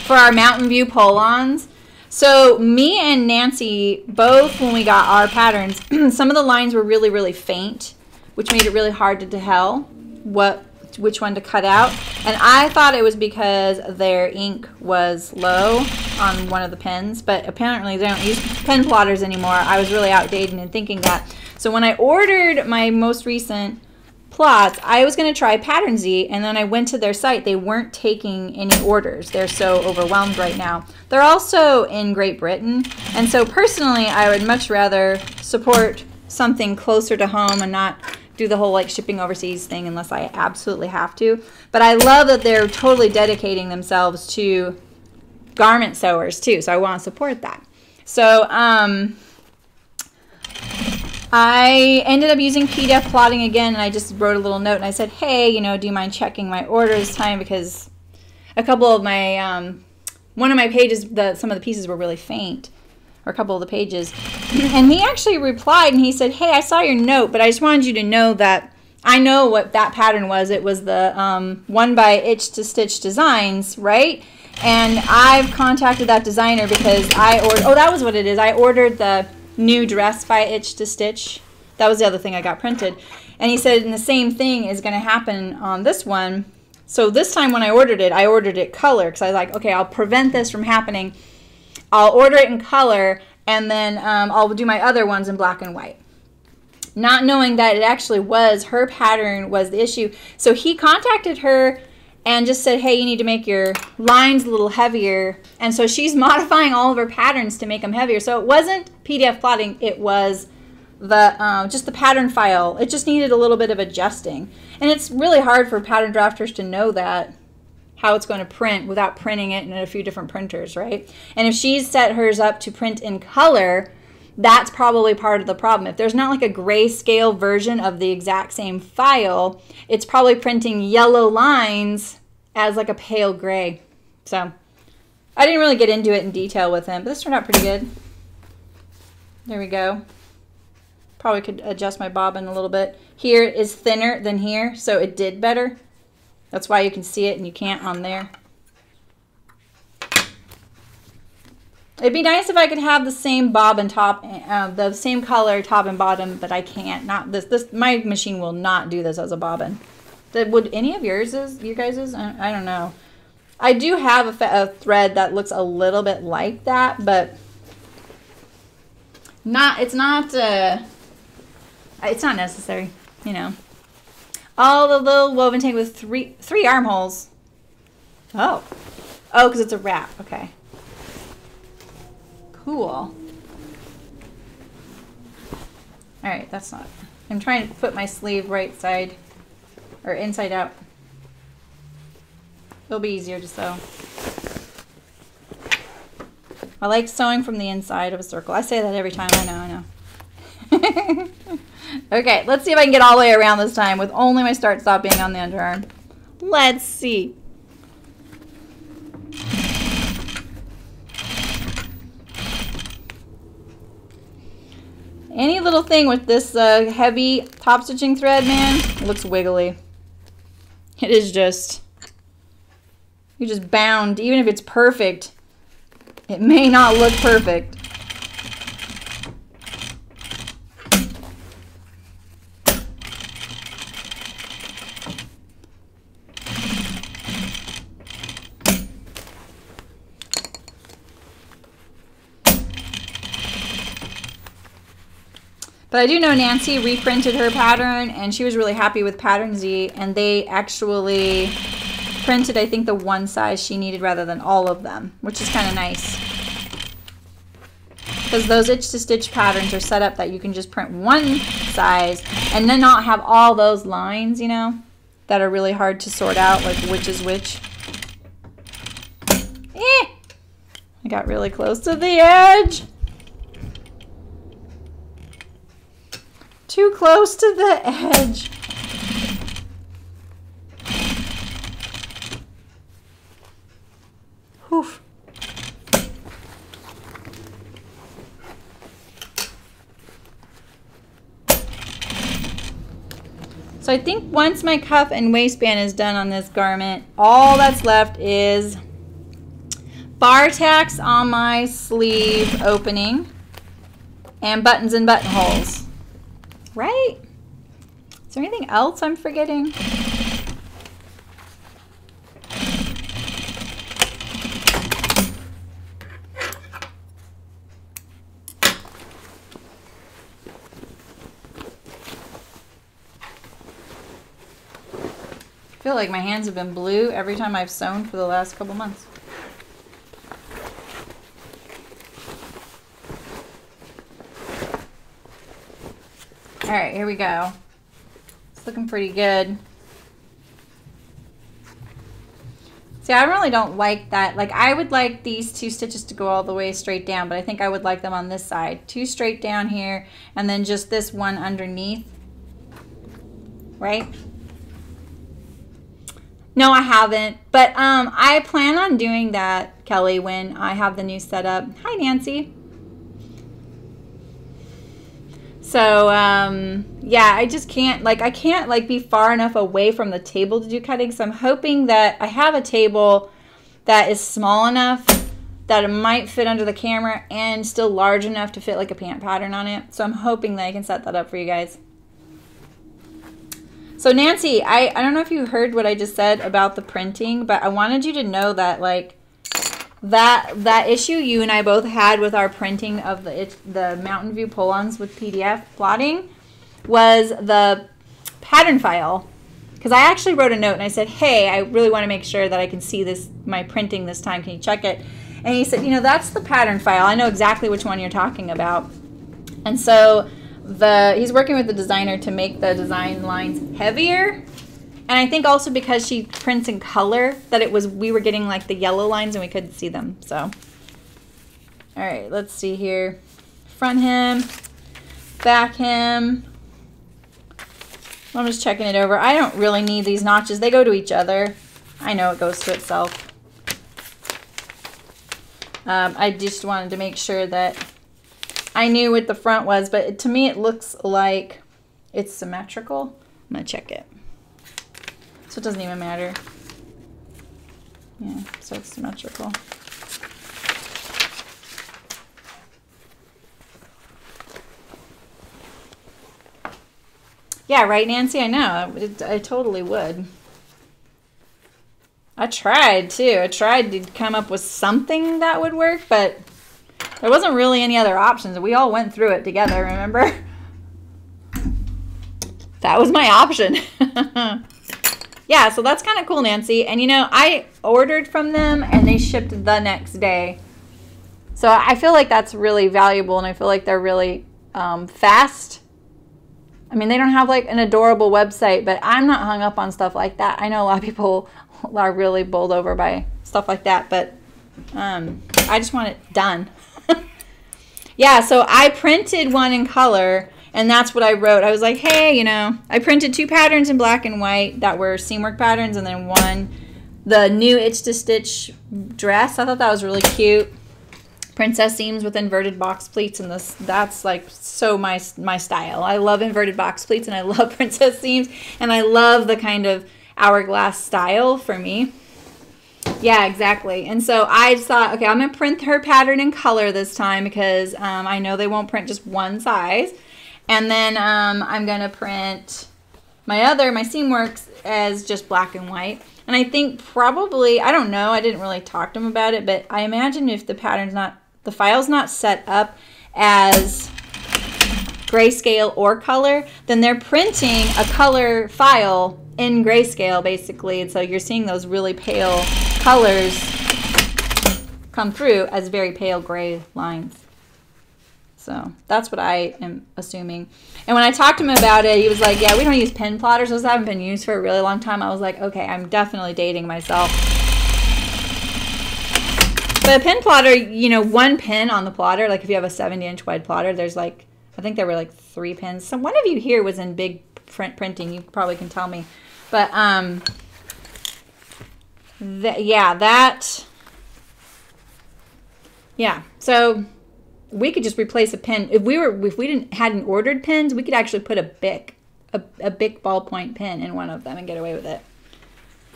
for our Mountain View pull-ons. So me and Nancy, both when we got our patterns, some of the lines were really, really faint, which made it really hard to tell which one to cut out. And I thought it was because their ink was low on one of the pens, but apparently they don't use pen plotters anymore. I was really outdated in thinking that. So when I ordered my most recent plots, I was going to try Pattern Z, and then I went to their site. They weren't taking any orders. They're so overwhelmed right now. They're also in Great Britain, and so personally I would much rather support something closer to home and not do the whole like shipping overseas thing unless I absolutely have to. But I love that they're totally dedicating themselves to garment sewers too, so I want to support that. So I ended up using PDF plotting again, and I just wrote a little note and I said, hey, you know, do you mind checking my order this time, because a couple of my one of my pages, some of the pieces were really faint, or a couple of the pages. And he actually replied and he said, hey, I saw your note, but I just wanted you to know that I know what that pattern was. It was the one by Itch to Stitch Designs, right? And I've contacted that designer because I ordered, oh, that was what it is. I ordered the new dress by Itch to Stitch. That was the other thing I got printed. And he said, and the same thing is going to happen on this one. So this time when I ordered it color, because I was like, okay, I'll prevent this from happening. I'll order it in color, and then I'll do my other ones in black and white. Not knowing that it actually was her pattern was the issue. So he contacted her and just said, hey, you need to make your lines a little heavier. And so she's modifying all of her patterns to make them heavier. So it wasn't PDF plotting, it was the just the pattern file. It just needed a little bit of adjusting. And it's really hard for pattern drafters to know that, how it's going to print without printing it in a few different printers, right? And if she's set hers up to print in color, that's probably part of the problem. If there's not like a grayscale version of the exact same file, it's probably printing yellow lines as like a pale gray. So I didn't really get into it in detail with him, but this turned out pretty good. There we go. Probably could adjust my bobbin a little bit. Here is thinner than here, so it did better. That's why you can see it and you can't on there. It'd be nice if I could have the same bobbin top, the same color top and bottom, but I can't. Not this. My machine will not do this as a bobbin. Would any of yours, you guys's? I don't know. I do have a thread that looks a little bit like that, but it's not necessary, you know. Oh, the little woven tank with three armholes. Oh, because it's a wrap. Okay. Cool. All right, that's not. I'm trying to put my sleeve right side or inside out. It'll be easier to sew. I like sewing from the inside of a circle. I say that every time. I know. Okay, let's see if I can get all the way around this time with only my start stop being on the underarm. Let's see. Any little thing with this heavy top stitching thread, man, it looks wiggly. It is just, you're just bound. Even if it's perfect, it may not look perfect. But I do know Nancy reprinted her pattern, and she was really happy with Pattern Z, and they actually printed, I think, the one size she needed rather than all of them, which is kind of nice. Because those itch to stitch patterns are set up that you can just print one size and then not have all those lines, you know, that are really hard to sort out, like which is which. I got really close to the edge. Too close to the edge. Oof. So I think once my cuff and waistband is done on this garment, all that's left is bar tacks on my sleeve opening and buttons and buttonholes. Right? Is there anything else I'm forgetting? I feel like my hands have been blue every time I've sewn for the last couple months. All right, here we go. It's looking pretty good. See, I really don't like that. Like, I would like these two stitches to go all the way straight down, but I think I would like them on this side. Two straight down here, and then just this one underneath. Right? No, I haven't, but I plan on doing that, Kelly, when I have the new setup. Hi, Nancy. So, yeah, I just can't, like, I can't, like, be far enough away from the table to do cutting, so I'm hoping that I have a table that is small enough that it might fit under the camera and still large enough to fit, like, a pant pattern on it. So I'm hoping that I can set that up for you guys. So Nancy, I don't know if you heard what I just said about the printing, but I wanted you to know that, like, that issue you and I both had with our printing of the Mountain View pull-ons with PDF plotting was the pattern file. Because I actually wrote a note and I said, hey, I really want to make sure that I can see this, my printing this time. Can you check it? And he said, you know, that's the pattern file. I know exactly which one you're talking about. And so he's working with the designer to make the design lines heavier, and I think also because she prints in color that we were getting like the yellow lines and we couldn't see them. So all right, let's see here. Front hem, back hem. I'm just checking it over. I don't really need these notches, they go to each other. I know it goes to itself. I just wanted to make sure that I knew what the front was, but to me it looks like it's symmetrical. I'm gonna check it. So it doesn't even matter. Yeah, so it's symmetrical. Yeah, right, Nancy? I know. I totally would. I tried too. I tried to come up with something that would work, but there wasn't really any other options. We all went through it together, remember? That was my option. Yeah, so that's kind of cool, Nancy. And you know, I ordered from them and they shipped the next day. So I feel like that's really valuable, and I feel like they're really fast. I mean, they don't have like an adorable website, but I'm not hung up on stuff like that. I know a lot of people are really bowled over by stuff like that, but I just want it done. Yeah, so I printed one in color, and that's what I wrote. I was like, hey, you know, I printed 2 patterns in black and white that were Seamwork patterns, and then one, the new Itch to Stitch dress. I thought that was really cute. Princess seams with inverted box pleats, and that's like so my style. I love inverted box pleats, and I love princess seams, and I love the kind of hourglass style for me. Yeah, exactly. And so I thought, okay, I'm going to print her pattern in color this time because I know they won't print just one size. And then I'm going to print my Seamworks as just black and white. And I think probably, I don't know, I didn't really talk to them about it, but I imagine if the file's not set up as grayscale or color, then they're printing a color file in grayscale basically. And so you're seeing those really pale colors come through as very pale gray lines. So that's what I am assuming. And when I talked to him about it, he was like, yeah, we don't use pen plotters. Those haven't been used for a really long time. I was like, okay, I'm definitely dating myself. But a pen plotter, you know, one pin on the plotter, like if you have a 70-inch wide plotter, there's like, I think there were like 3 pins. So one of you here was in big printing. You probably can tell me. But yeah, so we could just replace a pen. If we hadn't ordered pins, we could actually put a Bic ballpoint pen in one of them and get away with it.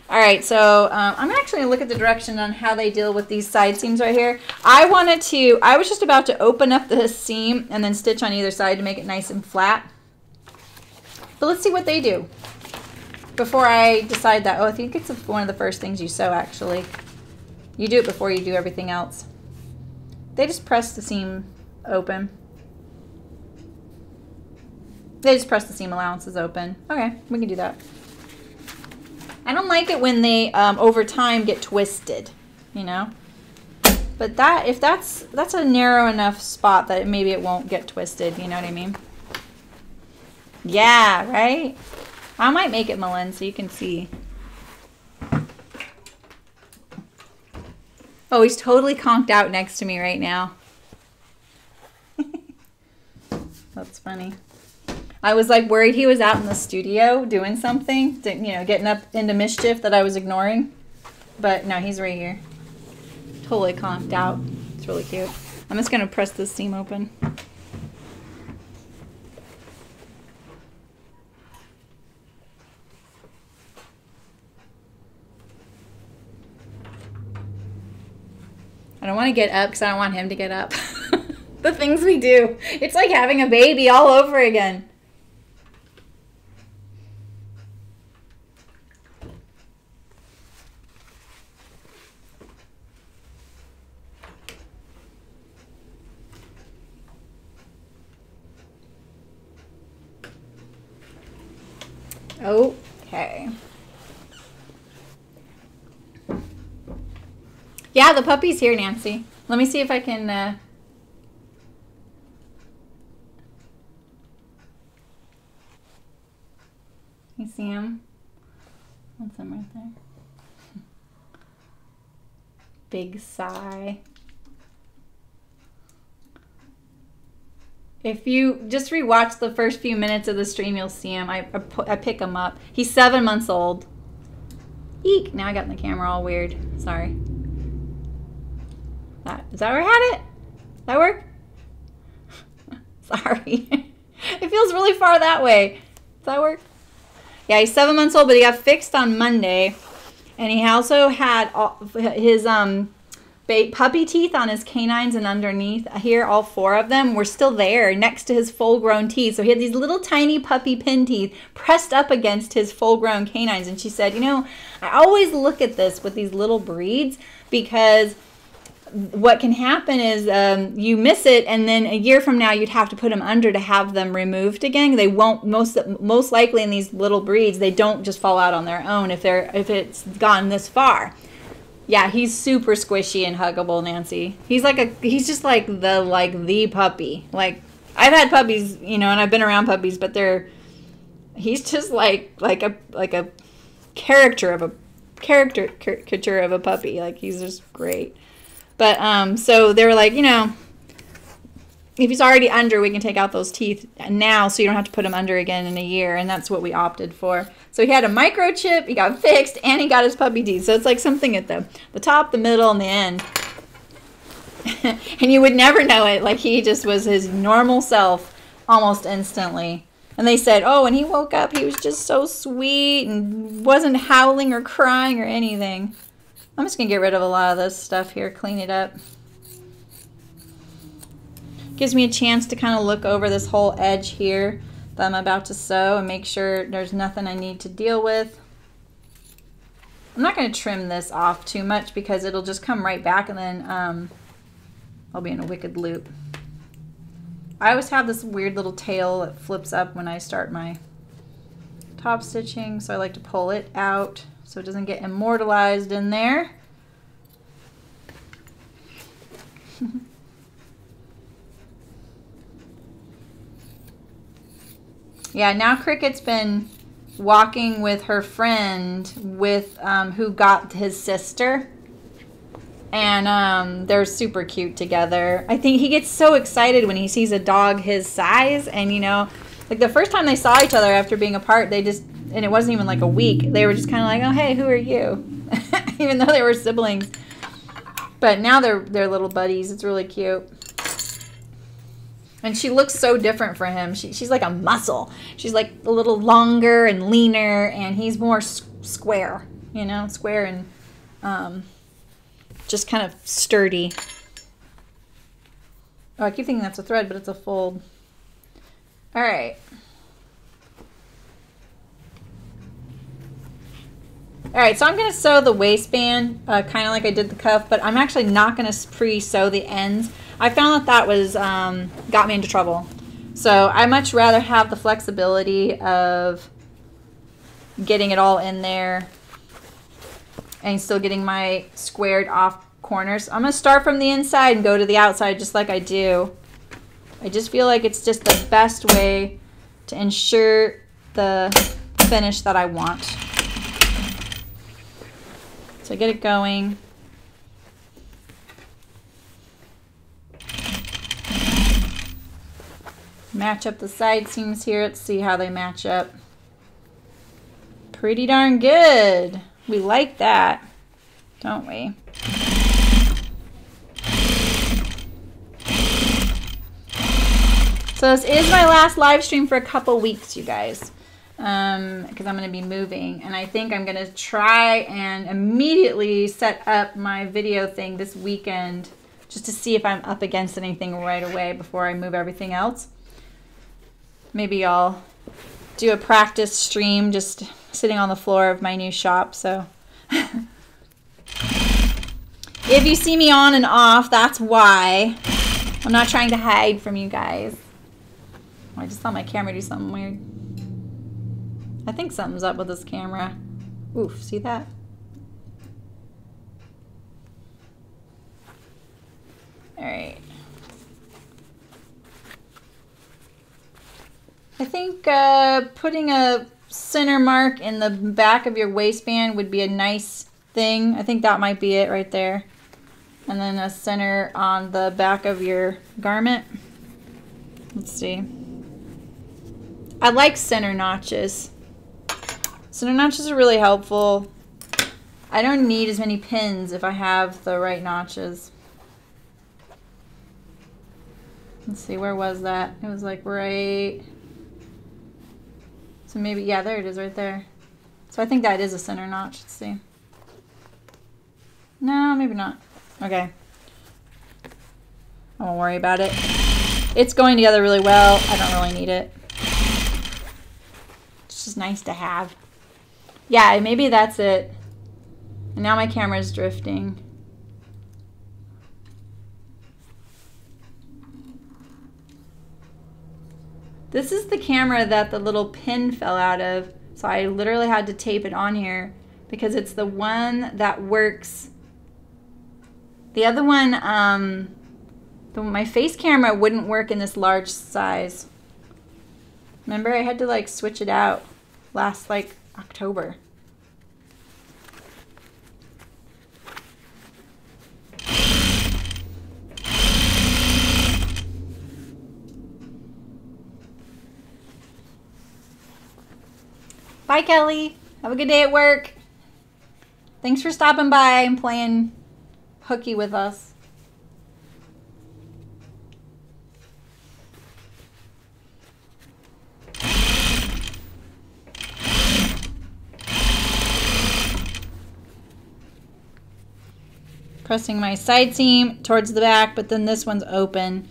All right, so I'm actually gonna look at the direction on how they deal with these side seams right here. I was just about to open up the seam and then stitch on either side to make it nice and flat. But let's see what they do before I decide that. Oh, I think it's one of the first things you sew, actually. You do it before you do everything else. They just press the seam open. They just press the seam allowances open. Okay, we can do that. I don't like it when they, over time, get twisted, you know? But if that's a narrow enough spot that maybe it won't get twisted, you know what I mean? Yeah, right? I might make it Malin so you can see. Oh, he's totally conked out next to me right now. That's funny. I was like worried he was out in the studio doing something, you know, getting up into mischief that I was ignoring. But no, he's right here. Totally conked out. It's really cute. I'm just going to press this seam open. I don't want to get up because I don't want him to get up. The things we do. It's like having a baby all over again. Okay. Yeah, the puppy's here, Nancy. Let me see if I can... You see him? That's him right there. Big sigh. If you just rewatch the first few minutes of the stream, you'll see him. I pick him up. He's 7 months old. Eek! Now I got the camera all weird. Sorry. Is that where I had it? That work? Sorry. It feels really far that way. Does that work? Yeah, he's 7 months old, but he got fixed on Monday. And he also had his puppy teeth on his canines and underneath here, all 4 of them were still there next to his full-grown teeth. So he had these little tiny puppy pin teeth pressed up against his full-grown canines. And she said, you know, I always look at this with these little breeds because what can happen is you miss it, and then a year from now you'd have to put them under to have them removed again. They won't, most likely in these little breeds, they don't just fall out on their own if it's gone this far. Yeah, he's super squishy and huggable, Nancy. He's just like the puppy. Like, I've had puppies, you know, and I've been around puppies, but he's just like a caricature of a puppy. Like, he's just great. But so they were like, you know, if he's already under, we can take out those teeth now so you don't have to put him under again in a year. And that's what we opted for. So he had a microchip, he got fixed, and he got his puppy teeth. So it's like something at the top, the middle, and the end. And you would never know it. Like, he just was his normal self almost instantly. And they said, oh, when he woke up, he was just so sweet and wasn't howling or crying or anything. I'm just going to get rid of a lot of this stuff here, clean it up. Gives me a chance to kind of look over this whole edge here that I'm about to sew and make sure there's nothing I need to deal with. I'm not going to trim this off too much because it'll just come right back and then I'll be in a wicked loop. I always have this weird little tail that flips up when I start my top stitching, so I like to pull it out so it doesn't get immortalized in there. Yeah, now Cricket's been walking with her friend with who got his sister, and they're super cute together. I think he gets so excited when he sees a dog his size, and you know, like the first time they saw each other after being apart, they just, and it wasn't even like a week, they were just kind of like, oh hey, who are you? Even though they were siblings. But now they're little buddies. It's really cute. And she looks so different for him. She's like a muscle. She's like a little longer and leaner, and he's more square, you know, square and just kind of sturdy. Oh, I keep thinking that's a thread, but it's a fold. All right. All right, so I'm going to sew the waistband kind of like I did the cuff, but I'm actually not going to pre-sew the ends. I found that was got me into trouble. So I much rather have the flexibility of getting it all in there and still getting my squared off corners. I'm going to start from the inside and go to the outside just like I do. I just feel like it's just the best way to ensure the finish that I want. So get it going. Match up the side seams here. Let's see how they match up. Pretty darn good. We like that, don't we? So this is my last live stream for a couple weeks, you guys. Because I'm going to be moving, and I think I'm going to try and immediately set up my video thing this weekend just to see if I'm up against anything right away before I move everything else. Maybe I'll do a practice stream just sitting on the floor of my new shop. So if you see me on and off, that's why. I'm not trying to hide from you guys. I just saw my camera do something weird. I think something's up with this camera. Oof, see that? All right. I think putting a center mark in the back of your waistband would be a nice thing. I think that might be it right there. And then a center on the back of your garment. Let's see. I like center notches. Center notches are really helpful. I don't need as many pins if I have the right notches. Let's see, where was that? It was like right... So maybe, yeah, there it is right there. So I think that is a center notch. Let's see. No, maybe not. Okay. I won't worry about it. It's going together really well. I don't really need it. It's just nice to have. Yeah, maybe that's it. And now my camera's drifting. This is the camera that the little pin fell out of. So I literally had to tape it on here because it's the one that works. The other one, my face camera wouldn't work in this large size. Remember, I had to like switch it out last like October. Bye, Kelly. Have a good day at work. Thanks for stopping by and playing hooky with us. Pressing my side seam towards the back, but then this one's open.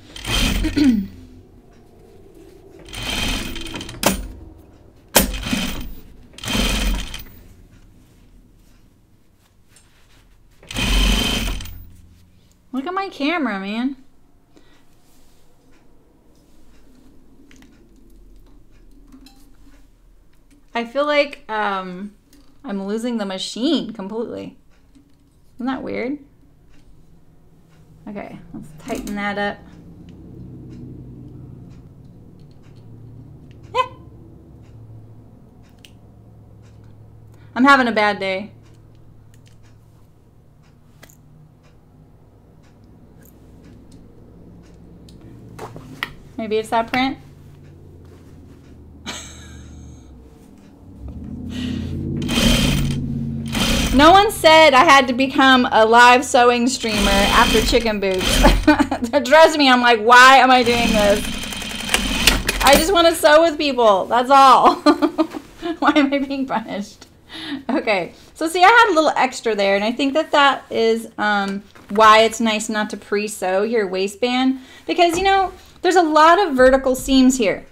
Look at my camera, man. I feel like I'm losing the machine completely. Isn't that weird? Okay, let's tighten that up. I'm having a bad day. Maybe it's that print. No one said I had to become a live sewing streamer after chicken boots. Trust me, I'm like, why am I doing this? I just want to sew with people. That's all. Why am I being punished? Okay, so see, I had a little extra there, and I think that that is why it's nice not to pre-sew your waistband, because, you know, there's a lot of vertical seams here.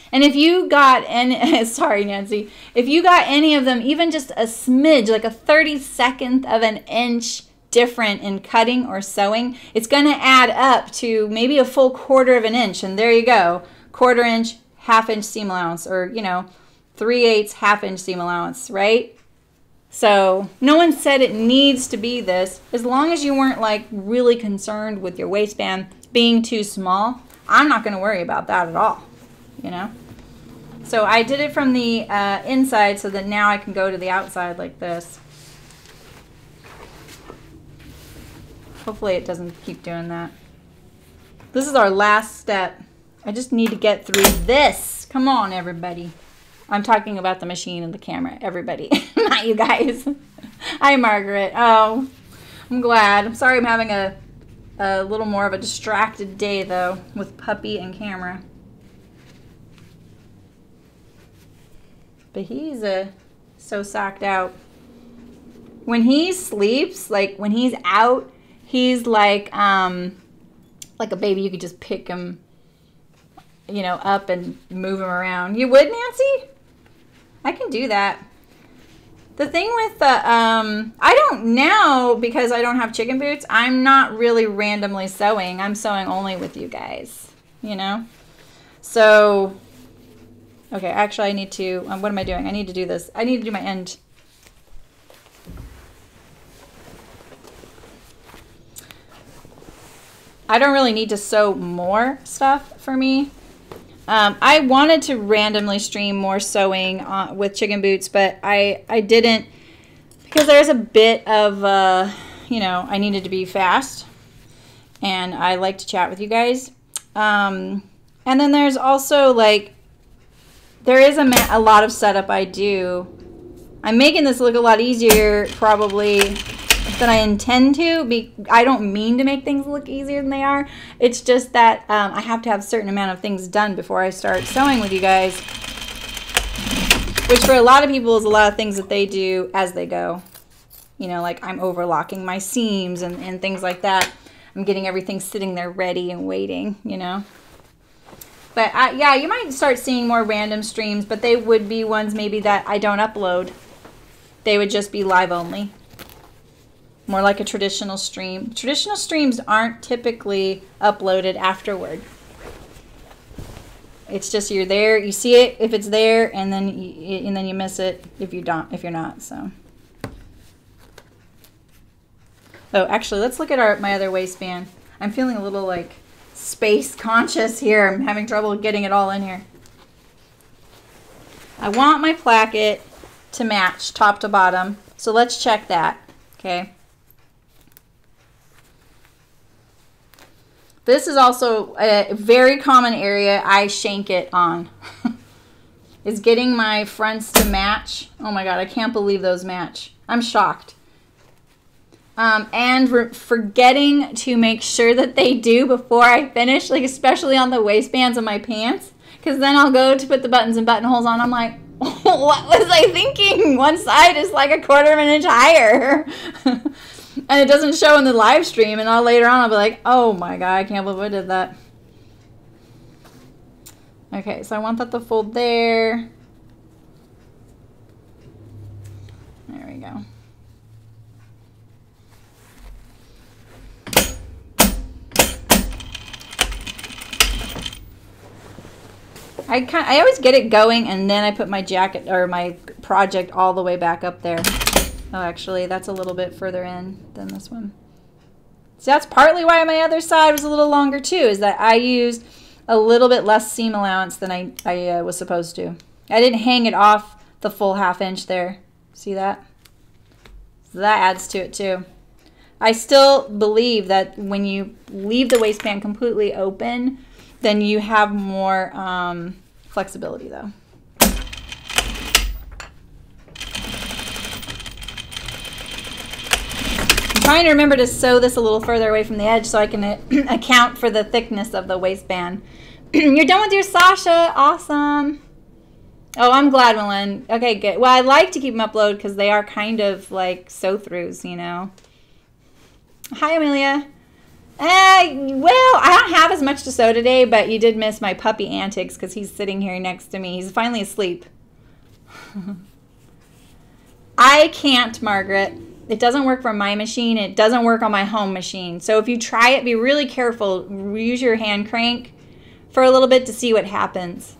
And if you got any, sorry, Nancy, if you got any of them, even just a smidge, like a 32nd of an inch different in cutting or sewing, it's going to add up to maybe a full 1/4 of an inch. And there you go, 1/4 inch, 1/2 inch seam allowance, or, you know, 3/8 1/2 inch seam allowance, right? So no one said it needs to be this. As long as you weren't like really concerned with your waistband being too small, I'm not going to worry about that at all, you know? So I did it from the inside so that now I can go to the outside like this. Hopefully it doesn't keep doing that. This is our last step. I just need to get through this. Come on, everybody. I'm talking about the machine and the camera. Everybody, not you guys. Hi, Margaret. Oh, I'm glad. I'm sorry I'm having a little more of a distracted day, though, with puppy and camera. But he's so socked out. When he sleeps, like when he's out, he's like a baby. You could just pick him, you know, up and move him around. You would, Nancy? I can do that. The thing with the, I don't now, because I don't have chicken boots, I'm not really randomly sewing. I'm sewing only with you guys, you know? So, okay, actually I need to, what am I doing? I need to do this. I need to do my end. I don't really need to sew more stuff for me. I wanted to randomly stream more sewing with chicken boots, but I didn't, because there's a bit of, you know, I needed to be fast, and I like to chat with you guys. And then there's also, like, there is a lot of setup I do. I'm making this look a lot easier, probably, than I intend to. I don't mean to make things look easier than they are. It's just that I have to have a certain amount of things done before I start sewing with you guys, which for a lot of people is a lot of things that they do as they go. You know, like I'm overlocking my seams and things like that. I'm getting everything sitting there ready and waiting, you know. But yeah, you might start seeing more random streams, but they would be ones maybe that I don't upload. They would just be live only. More like a traditional stream. Traditional streams aren't typically uploaded afterward. It's just you're there, you see it if it's there, and then you miss it if you don't, if you're not. So. Oh, actually, let's look at my other waistband. I'm feeling a little like space conscious here. I'm having trouble getting it all in here. I want my placket to match top to bottom, so let's check that. Okay. This is also a very common area I shank it on. Is getting my fronts to match. Oh my God, I can't believe those match. I'm shocked. And forgetting to make sure that they do before I finish, like especially on the waistbands of my pants. Because then I'll go to put the buttons and buttonholes on. I'm like, what was I thinking? One side is like a 1/4 of an inch higher. And it doesn't show in the live stream, and later on I'll be like, oh my God, I can't believe I did that. Okay, so I want that to fold there. There we go. I always get it going and then I put my jacket or my project all the way back up there. Oh, actually, that's a little bit further in than this one. So that's partly why my other side was a little longer too, is that I used a little bit less seam allowance than I was supposed to. I didn't hang it off the full 1/2 inch there. See that? So that adds to it too. I still believe that when you leave the waistband completely open, then you have more flexibility though. I'm trying to remember to sew this a little further away from the edge so I can account for the thickness of the waistband. You're done with your Sasha. Awesome. Oh, I'm glad, Malin. Okay, good. Well, I like to keep them uploaded because they are kind of like sew-throughs, you know. Hi, Amelia. Well, I don't have as much to sew today, but you did miss my puppy antics because he's sitting here next to me. He's finally asleep. I can't, Margaret. It doesn't work for my machine. It doesn't work on my home machine. So if you try it, be really careful. Use your hand crank for a little bit to see what happens.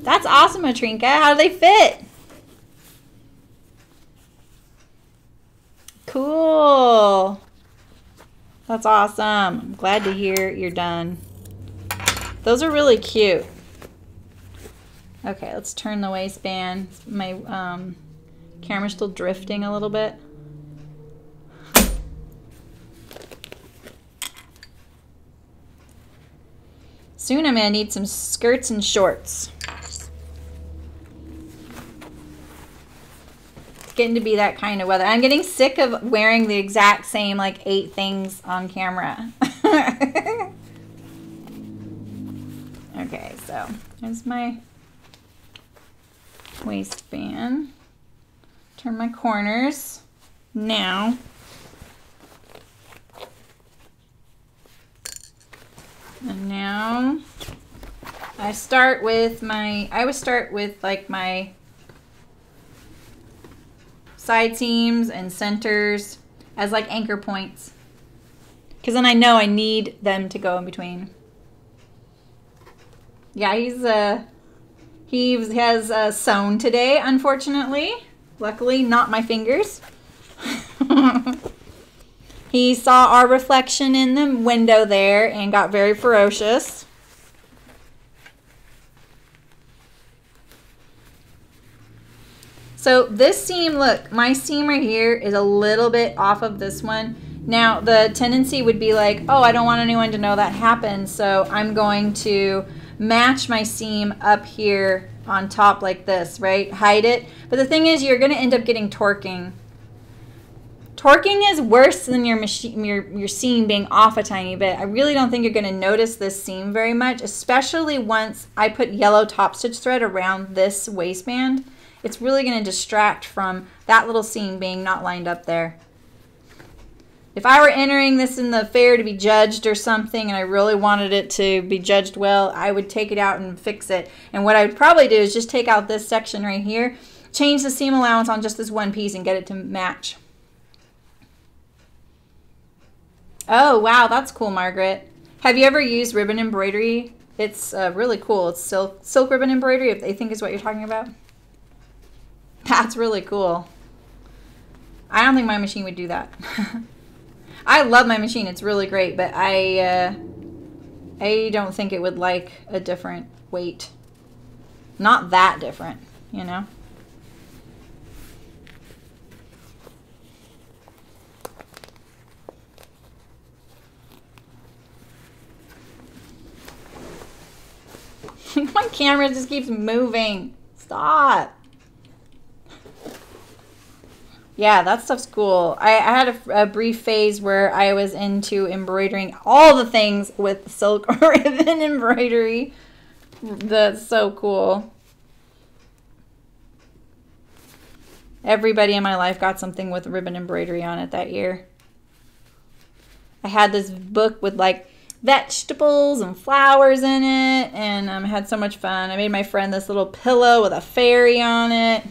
That's awesome, Atrinka. How do they fit? Cool. That's awesome. I'm glad to hear you're done. Those are really cute. Okay, let's turn the waistband. My camera's still drifting a little bit. Soon I'm gonna need some skirts and shorts. It's getting to be that kind of weather. I'm getting sick of wearing the exact same like 8 things on camera. Okay, so here's my waistband. Turn my corners now. And now I start with my, I always start with like my side seams and centers as like anchor points, because then I know I need them to go in between. Yeah, he has sewn today, unfortunately. Luckily, not my fingers. He saw our reflection in the window there and got very ferocious. So this seam, look, my seam right here is a little bit off of this one. Now, the tendency would be like, oh, I don't want anyone to know that happened, so I'm going to match my seam up here on top like this, right? Hide it. But the thing is, you're going to end up getting torquing. Torquing is worse than your seam being off a tiny bit. I really don't think you're going to notice this seam very much, especially once I put yellow top stitch thread around this waistband. It's really going to distract from that little seam being not lined up there. If I were entering this in the fair to be judged or something and I really wanted it to be judged well, I would take it out and fix it. And what I would probably do is just take out this section right here, change the seam allowance on just this one piece and get it to match. Oh, wow, that's cool, Margaret. Have you ever used ribbon embroidery? It's really cool. It's silk ribbon embroidery, if they think is what you're talking about. That's really cool. I don't think my machine would do that. I love my machine. It's really great, but I don't think it would like a different weight. Not that different, you know? My camera just keeps moving. Stop. Yeah, that stuff's cool. I had a brief phase where I was into embroidering all the things with silk ribbon embroidery. That's so cool. Everybody in my life got something with ribbon embroidery on it that year. I had this book with like vegetables and flowers in it, and I had so much fun. I made my friend this little pillow with a fairy on it.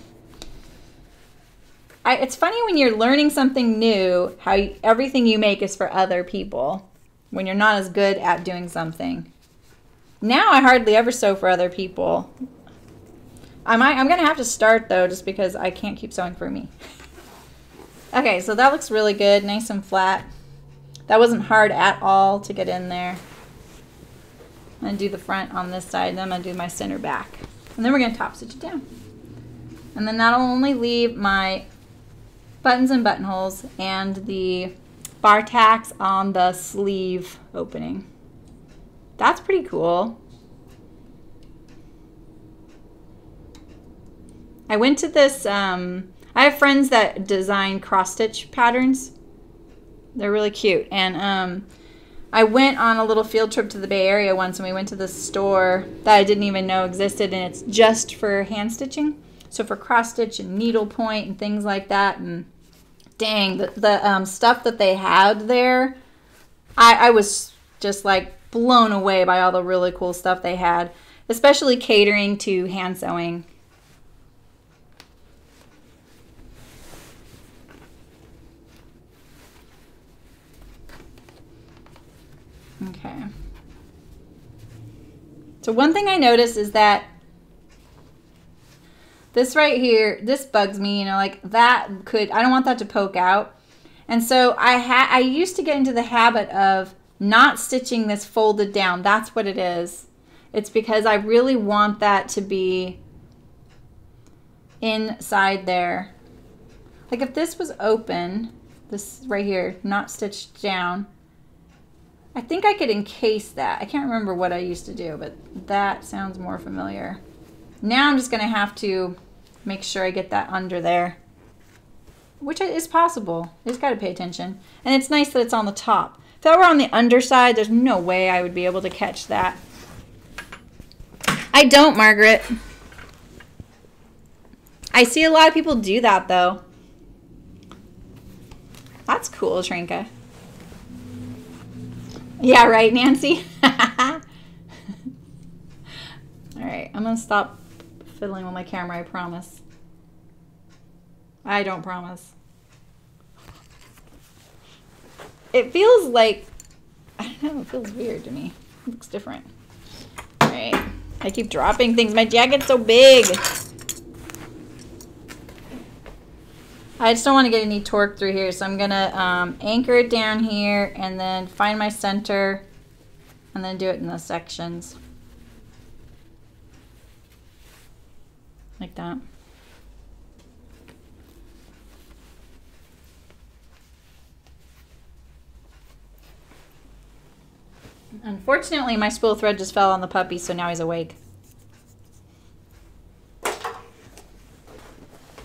It's funny when you're learning something new, how everything you make is for other people when you're not as good at doing something. Now I hardly ever sew for other people. I'm going to have to start, though, just because I can't keep sewing for me. Okay, so that looks really good, nice and flat. That wasn't hard at all to get in there. I'm going to do the front on this side, and then I'm going to do my center back. And then we're going to top stitch it down. And then that'll only leave my buttons and buttonholes and the bar tacks on the sleeve opening. That's pretty cool. I went to this, I have friends that design cross-stitch patterns. They're really cute. And I went on a little field trip to the Bay Area once, and we went to this store that I didn't even know existed, and it's just for hand stitching. So for cross-stitch and needlepoint and things like that. And dang, the stuff that they had there, I was just like blown away by all the really cool stuff they had, especially catering to hand sewing. Okay. So one thing I noticed is that this right here, this bugs me, you know, like that could, I don't want that to poke out. And so I used to get into the habit of not stitching this folded down. That's what it is. It's because I really want that to be inside there. Like if this was open, this right here, not stitched down, I think I could encase that. I can't remember what I used to do, but that sounds more familiar. Now I'm just going to have to make sure I get that under there, which is possible. You just got to pay attention. And it's nice that it's on the top. If that were on the underside, there's no way I would be able to catch that. I don't, Margaret. I see a lot of people do that, though. That's cool, Trinka. Yeah, right, Nancy? All right, I'm going to stop fiddling with my camera, I promise. I don't promise. It feels like, I don't know, it feels weird to me. It looks different. All right, I keep dropping things. My jacket's so big. I just don't want to get any torque through here, so I'm going to anchor it down here and then find my center and then do it in the sections. Like that. Unfortunately, my spool thread just fell on the puppy, so now he's awake.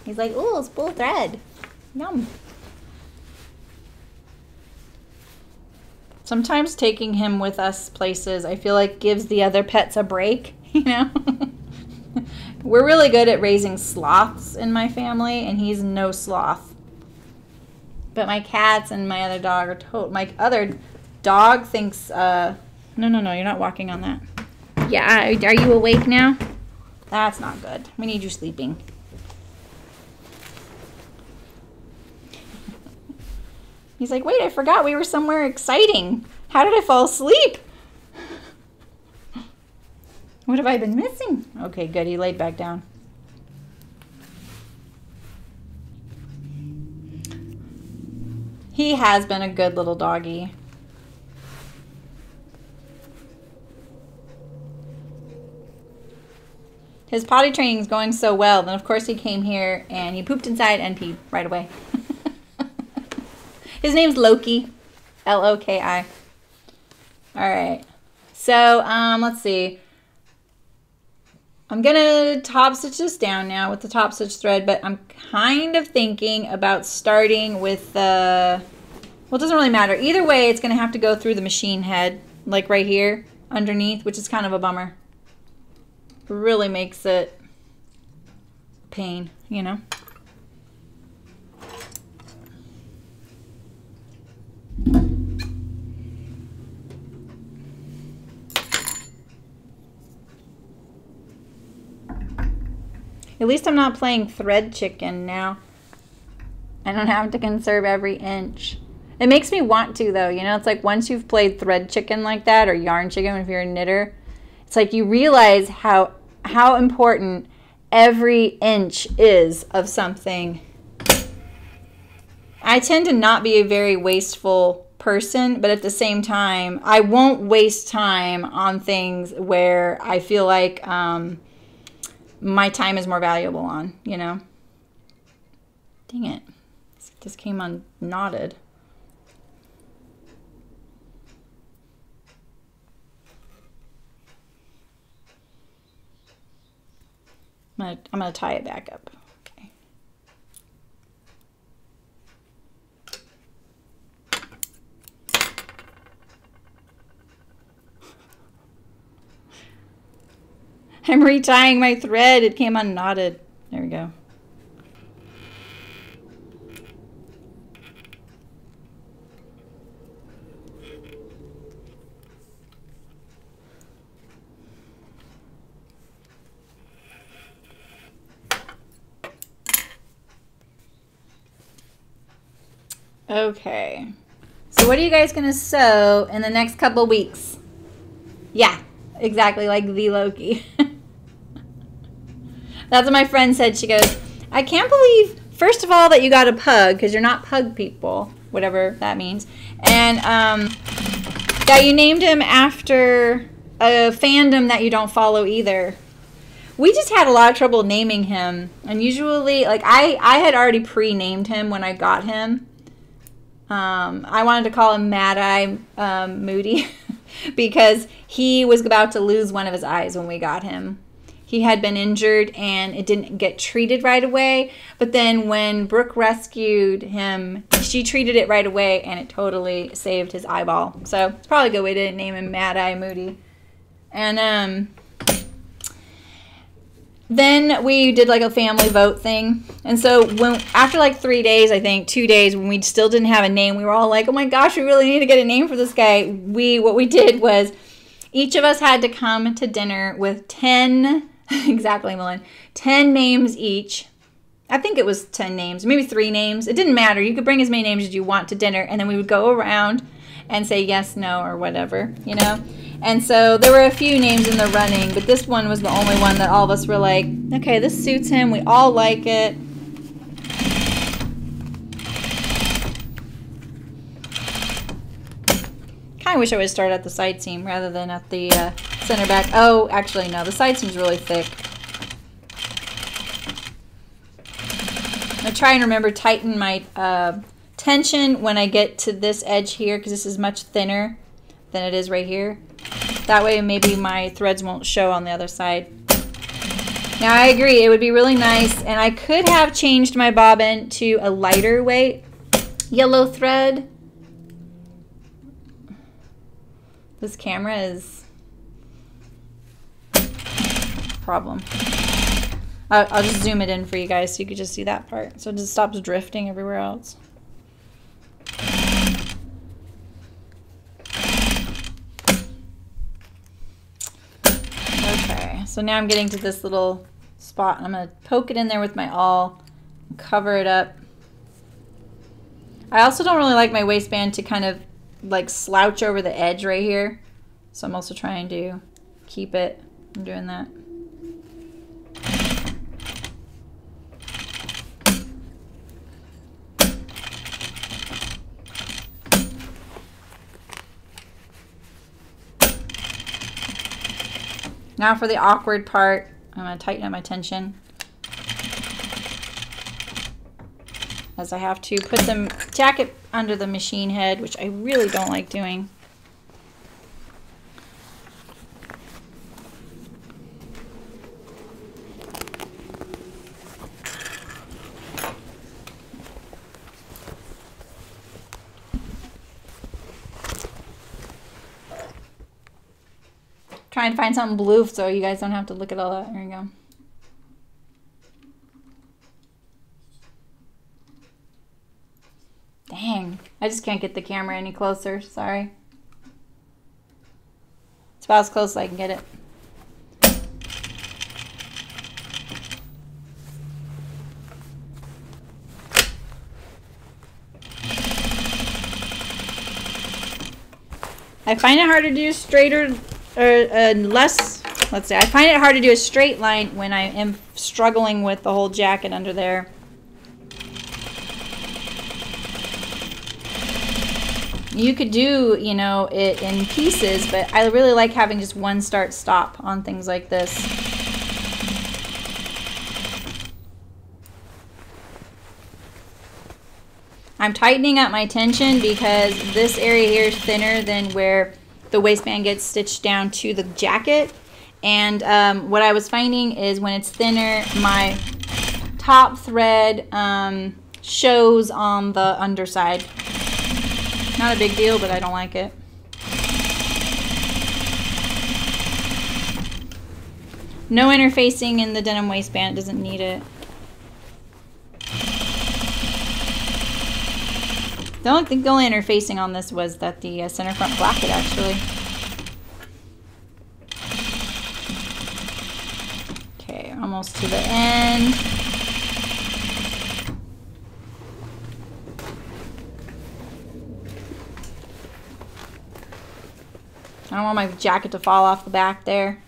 He's like, ooh, spool thread. Yum. Sometimes taking him with us places, I feel like gives the other pets a break, you know? We're really good at raising sloths in my family, and he's no sloth. But my cats and my other dog are total. My other dog thinks, no, you're not walking on that. Yeah, are you awake now? That's not good. We need you sleeping. He's like, wait, I forgot we were somewhere exciting. How did I fall asleep? What have I been missing? Okay, good. He laid back down. He has been a good little doggy. His potty training is going so well. Then, of course, he came here and he pooped inside and peed right away. His name's Loki. L-O-K-I. All right. So, let's see. I'm going to top stitch this down now with the top stitch thread, but I'm kind of thinking about starting with the, well, it doesn't really matter. Either way, it's going to have to go through the machine head, like right here underneath, which is kind of a bummer. It really makes it a pain, you know? At least I'm not playing thread chicken now. I don't have to conserve every inch. It makes me want to, though. You know, it's like once you've played thread chicken like that or yarn chicken if you're a knitter, It's like you realize how important every inch is of something. I tend to not be a very wasteful person, but at the same time, I won't waste time on things where I feel like my time is more valuable on, you know? Dang it. This came unknotted. I'm gonna tie it back up. Okay. I'm retying my thread. It came unknotted. There we go. Okay, so what are you guys gonna sew in the next couple weeks? Yeah, exactly, like the Loki. That's what my friend said. She goes, I can't believe, first of all, that you got a pug, because you're not pug people, whatever that means. And that you named him after a fandom that you don't follow either. We just had a lot of trouble naming him. And usually, like, I had already pre-named him when I got him. I wanted to call him Mad Eye Moody because he was about to lose one of his eyes when we got him. He had been injured and it didn't get treated right away. But then when Brooke rescued him, she treated it right away and it totally saved his eyeball. So it's probably a good way to name him Mad Eye Moody. And then we did like a family vote thing. And so after like 3 days, I think 2 days, when we still didn't have a name, we were all like, oh my gosh, we really need to get a name for this guy. What we did was each of us had to come to dinner with 10, exactly, Melon, 10 names each. I think it was 10 names, maybe 3 names. It didn't matter. You could bring as many names as you want to dinner. And then we would go around and say yes, no, or whatever, you know? And so there were a few names in the running, but this one was the only one that all of us were like, okay, this suits him. We all like it. Kind of wish I would start at the side seam rather than at the center back. Oh, actually, no. The side seam's really thick. I try and remember tighten my tension when I get to this edge here because this is much thinner than it is right here. That way maybe my threads won't show on the other side. Now I agree, it would be really nice, and I could have changed my bobbin to a lighter weight yellow thread. This camera is a problem. I'll just zoom it in for you guys so you can just see that part. So it just stops drifting everywhere else. Okay, so now I'm getting to this little spot and I'm going to poke it in there with my awl, cover it up. I also don't really like my waistband to kind of like slouch over the edge right here. So I'm also trying to keep it. I'm doing that. Now for the awkward part, I'm going to tighten up my tension. As I have to put the jacket under the machine head, which I really don't like doing. Trying to find something blue so you guys don't have to look at all that. There you go. Dang, I just can't get the camera any closer, sorry. It's about as close as I can get it. I find it hard to do straighter less, let's say, I find it hard to do a straight line when I am struggling with the whole jacket under there. You could do, you know, it in pieces, but I really like having just one start stop on things like this. I'm tightening up my tension because this area here is thinner than where the waistband gets stitched down to the jacket. And what I was finding is when it's thinner, my top thread shows on the underside. Not a big deal, but I don't like it. No interfacing in the denim waistband, it doesn't need it. The only interfacing on this was that the center front placket actually. Okay, almost to the end. I don't want my jacket to fall off the back there.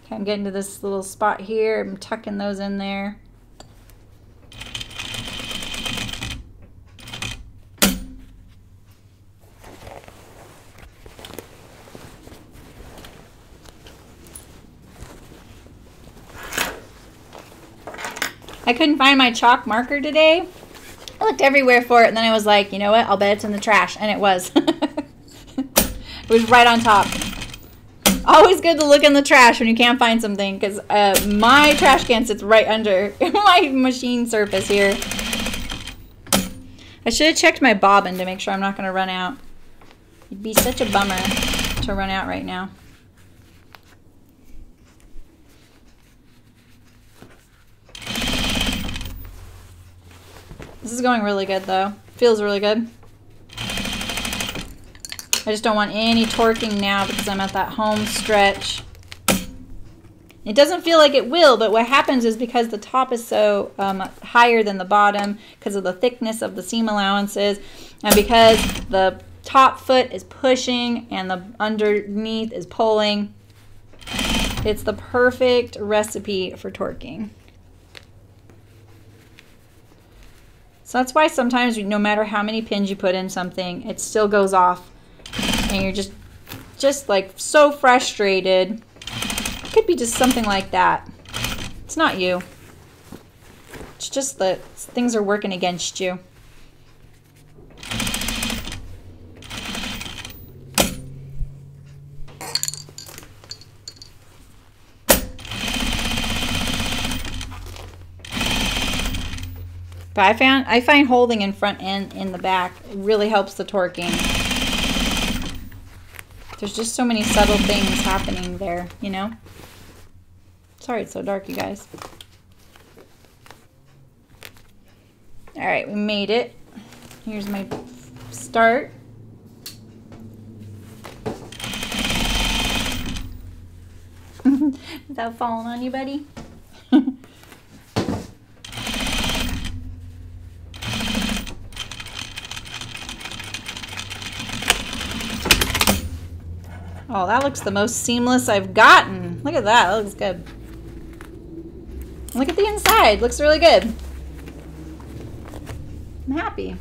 Okay, I'm getting to this little spot here. I'm tucking those in there. I couldn't find my chalk marker today. I looked everywhere for it, and then I was like, you know what? I'll bet it's in the trash. And it was. It was right on top. Always good to look in the trash when you can't find something, because my trash can sits right under my machine surface here. I should have checked my bobbin to make sure I'm not going to run out. It'd be such a bummer to run out right now. This is going really good though. Feels really good. I just don't want any torquing now because I'm at that home stretch. It doesn't feel like it will, but what happens is because the top is so higher than the bottom because of the thickness of the seam allowances, and because the top foot is pushing and the underneath is pulling, it's the perfect recipe for torquing. So that's why sometimes no matter how many pins you put in something, it still goes off. And you're just like so frustrated. It could be just something like that. It's not you. It's just that things are working against you. But I find holding in front and in the back really helps the torquing. There's just so many subtle things happening there, you know? Sorry it's so dark, you guys. All right, we made it. Here's my start. Without falling on you, buddy. Oh, that looks the most seamless I've gotten. Look at that. That looks good. Look at the inside. Looks really good. I'm happy.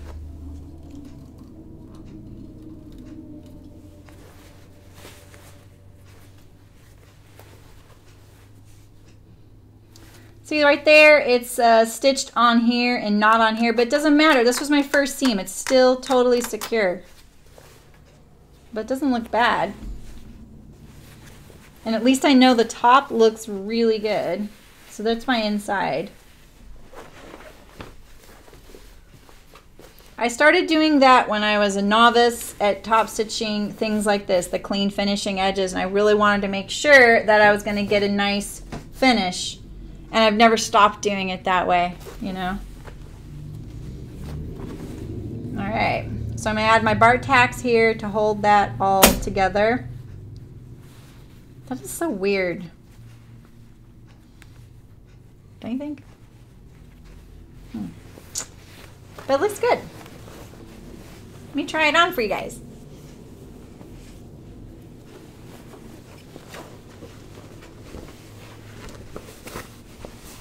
See right there, it's stitched on here and not on here, but it doesn't matter. This was my first seam. It's still totally secure. But it doesn't look bad. And at least I know the top looks really good. So that's my inside. I started doing that when I was a novice at top stitching things like this, the clean finishing edges, and I really wanted to make sure that I was going to get a nice finish. And I've never stopped doing it that way, you know. All right, so I'm gonna add my bar tacks here to hold that all together. That is so weird. Don't you think? But it looks good. Let me try it on for you guys.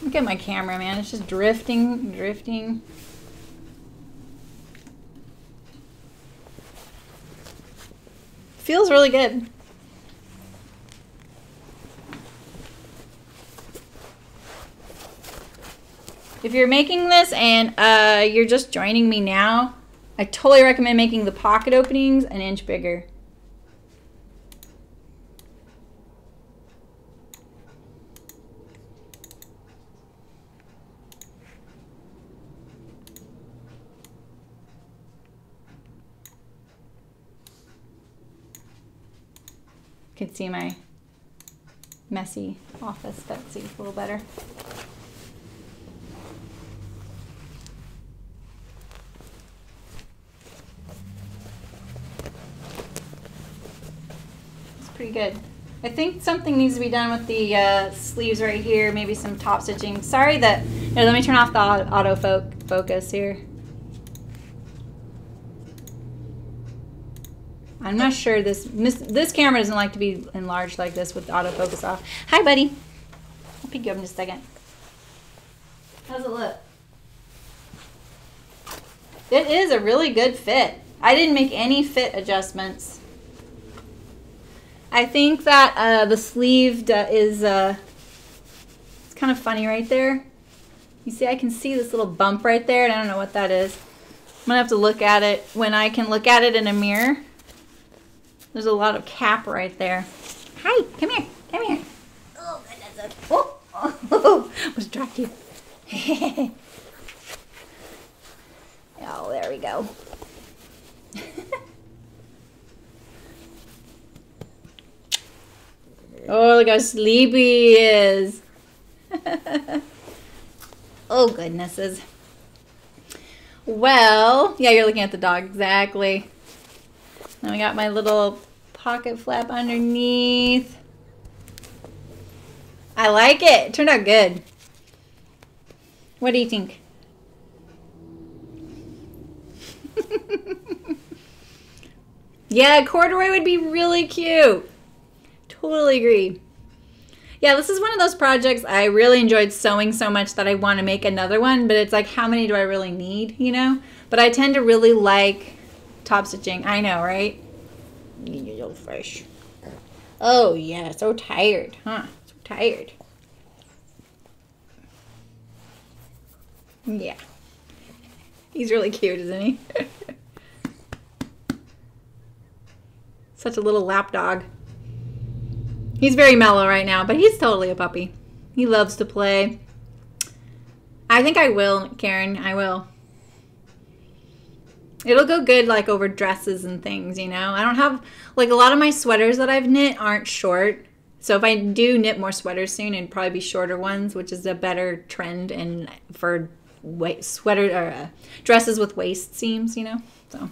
Look at my camera, man. It's just drifting, drifting. Feels really good. If you're making this and you're just joining me now, I totally recommend making the pocket openings an inch bigger. You can see my messy office, but see a little better. Pretty good. I think something needs to be done with the sleeves right here, maybe some top stitching. Sorry that, here, let me turn off the auto focus here. I'm not sure this camera doesn't like to be enlarged like this with the autofocus off. Hi, buddy. I'll pick you up in just a second. How's it look? It is a really good fit. I didn't make any fit adjustments. I think that the sleeve is it's kind of funny right there. You see, I can see this little bump right there, and I don't know what that is. I'm gonna have to look at it when I can look at it in a mirror. There's a lot of cap right there. Hi, come here, come here. Oh, goodness. Oh, oh, almost dropped you. Oh, there we go. Oh, look how sleepy he is. Oh, goodnesses. Well, yeah, you're looking at the dog, exactly. Then we got my little pocket flap underneath. I like it. It turned out good. What do you think? Yeah, corduroy would be really cute. Totally agree. Yeah, this is one of those projects I really enjoyed sewing so much that I want to make another one, but it's like, how many do I really need, you know? But I tend to really like top stitching. I know, right? You're so fresh. Oh, yeah, so tired, huh? So tired. Yeah. He's really cute, isn't he? Such a little lap dog. He's very mellow right now, but he's totally a puppy. He loves to play. I think I will, Karen. I will. It'll go good like over dresses and things, you know. I don't have, like, a lot of my sweaters that I've knit aren't short. So if I do knit more sweaters soon, it'd probably be shorter ones, which is a better trend and for sweater or dresses with waist seams, you know. So.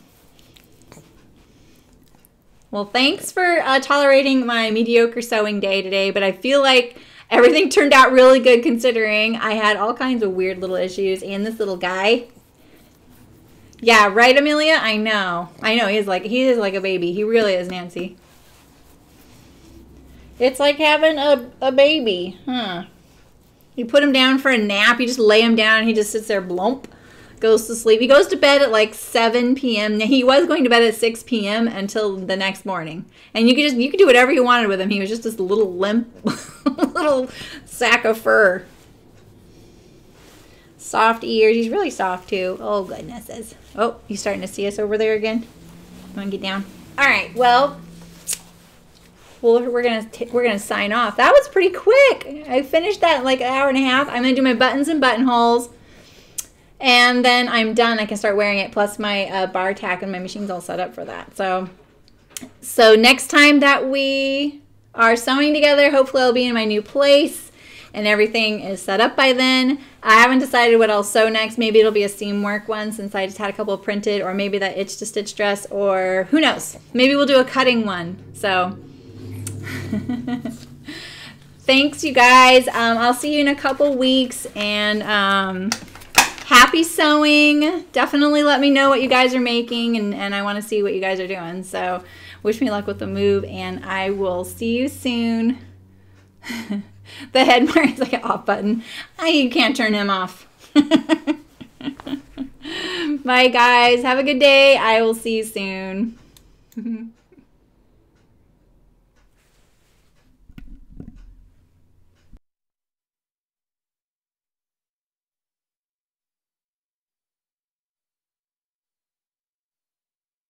Well, thanks for tolerating my mediocre sewing day today, but I feel like everything turned out really good considering I had all kinds of weird little issues and this little guy. Yeah, right, Amelia? I know. I know, he is like a baby. He really is, Nancy. It's like having a baby, huh? You put him down for a nap, you just lay him down, and he just sits there, blump. Goes to sleep. He goes to bed at like 7 p.m. He was going to bed at 6 p.m. until the next morning. And you could do whatever you wanted with him. He was just this little limp little sack of fur. Soft ears. He's really soft too. Oh, goodnesses. Oh, you starting to see us over there again? You want to get down? All right. Well, we're gonna sign off. That was pretty quick. I finished that in like an hour and a half. I'm gonna do my buttons and buttonholes. And then I'm done. I can start wearing it. Plus my bar tack and my machine's all set up for that. So next time that we are sewing together, hopefully I'll be in my new place. and everything is set up by then. I haven't decided what I'll sew next. Maybe it'll be a Seamwork one since I just had a couple printed, or maybe that itch to stitch dress, or who knows. Maybe we'll do a cutting one. So thanks, you guys. I'll see you in a couple weeks, and happy sewing. Definitely let me know what you guys are making, and I want to see what you guys are doing. So wish me luck with the move, and I will see you soon. The head mark is like an off button. You can't turn him off. Bye, guys. Have a good day. I will see you soon.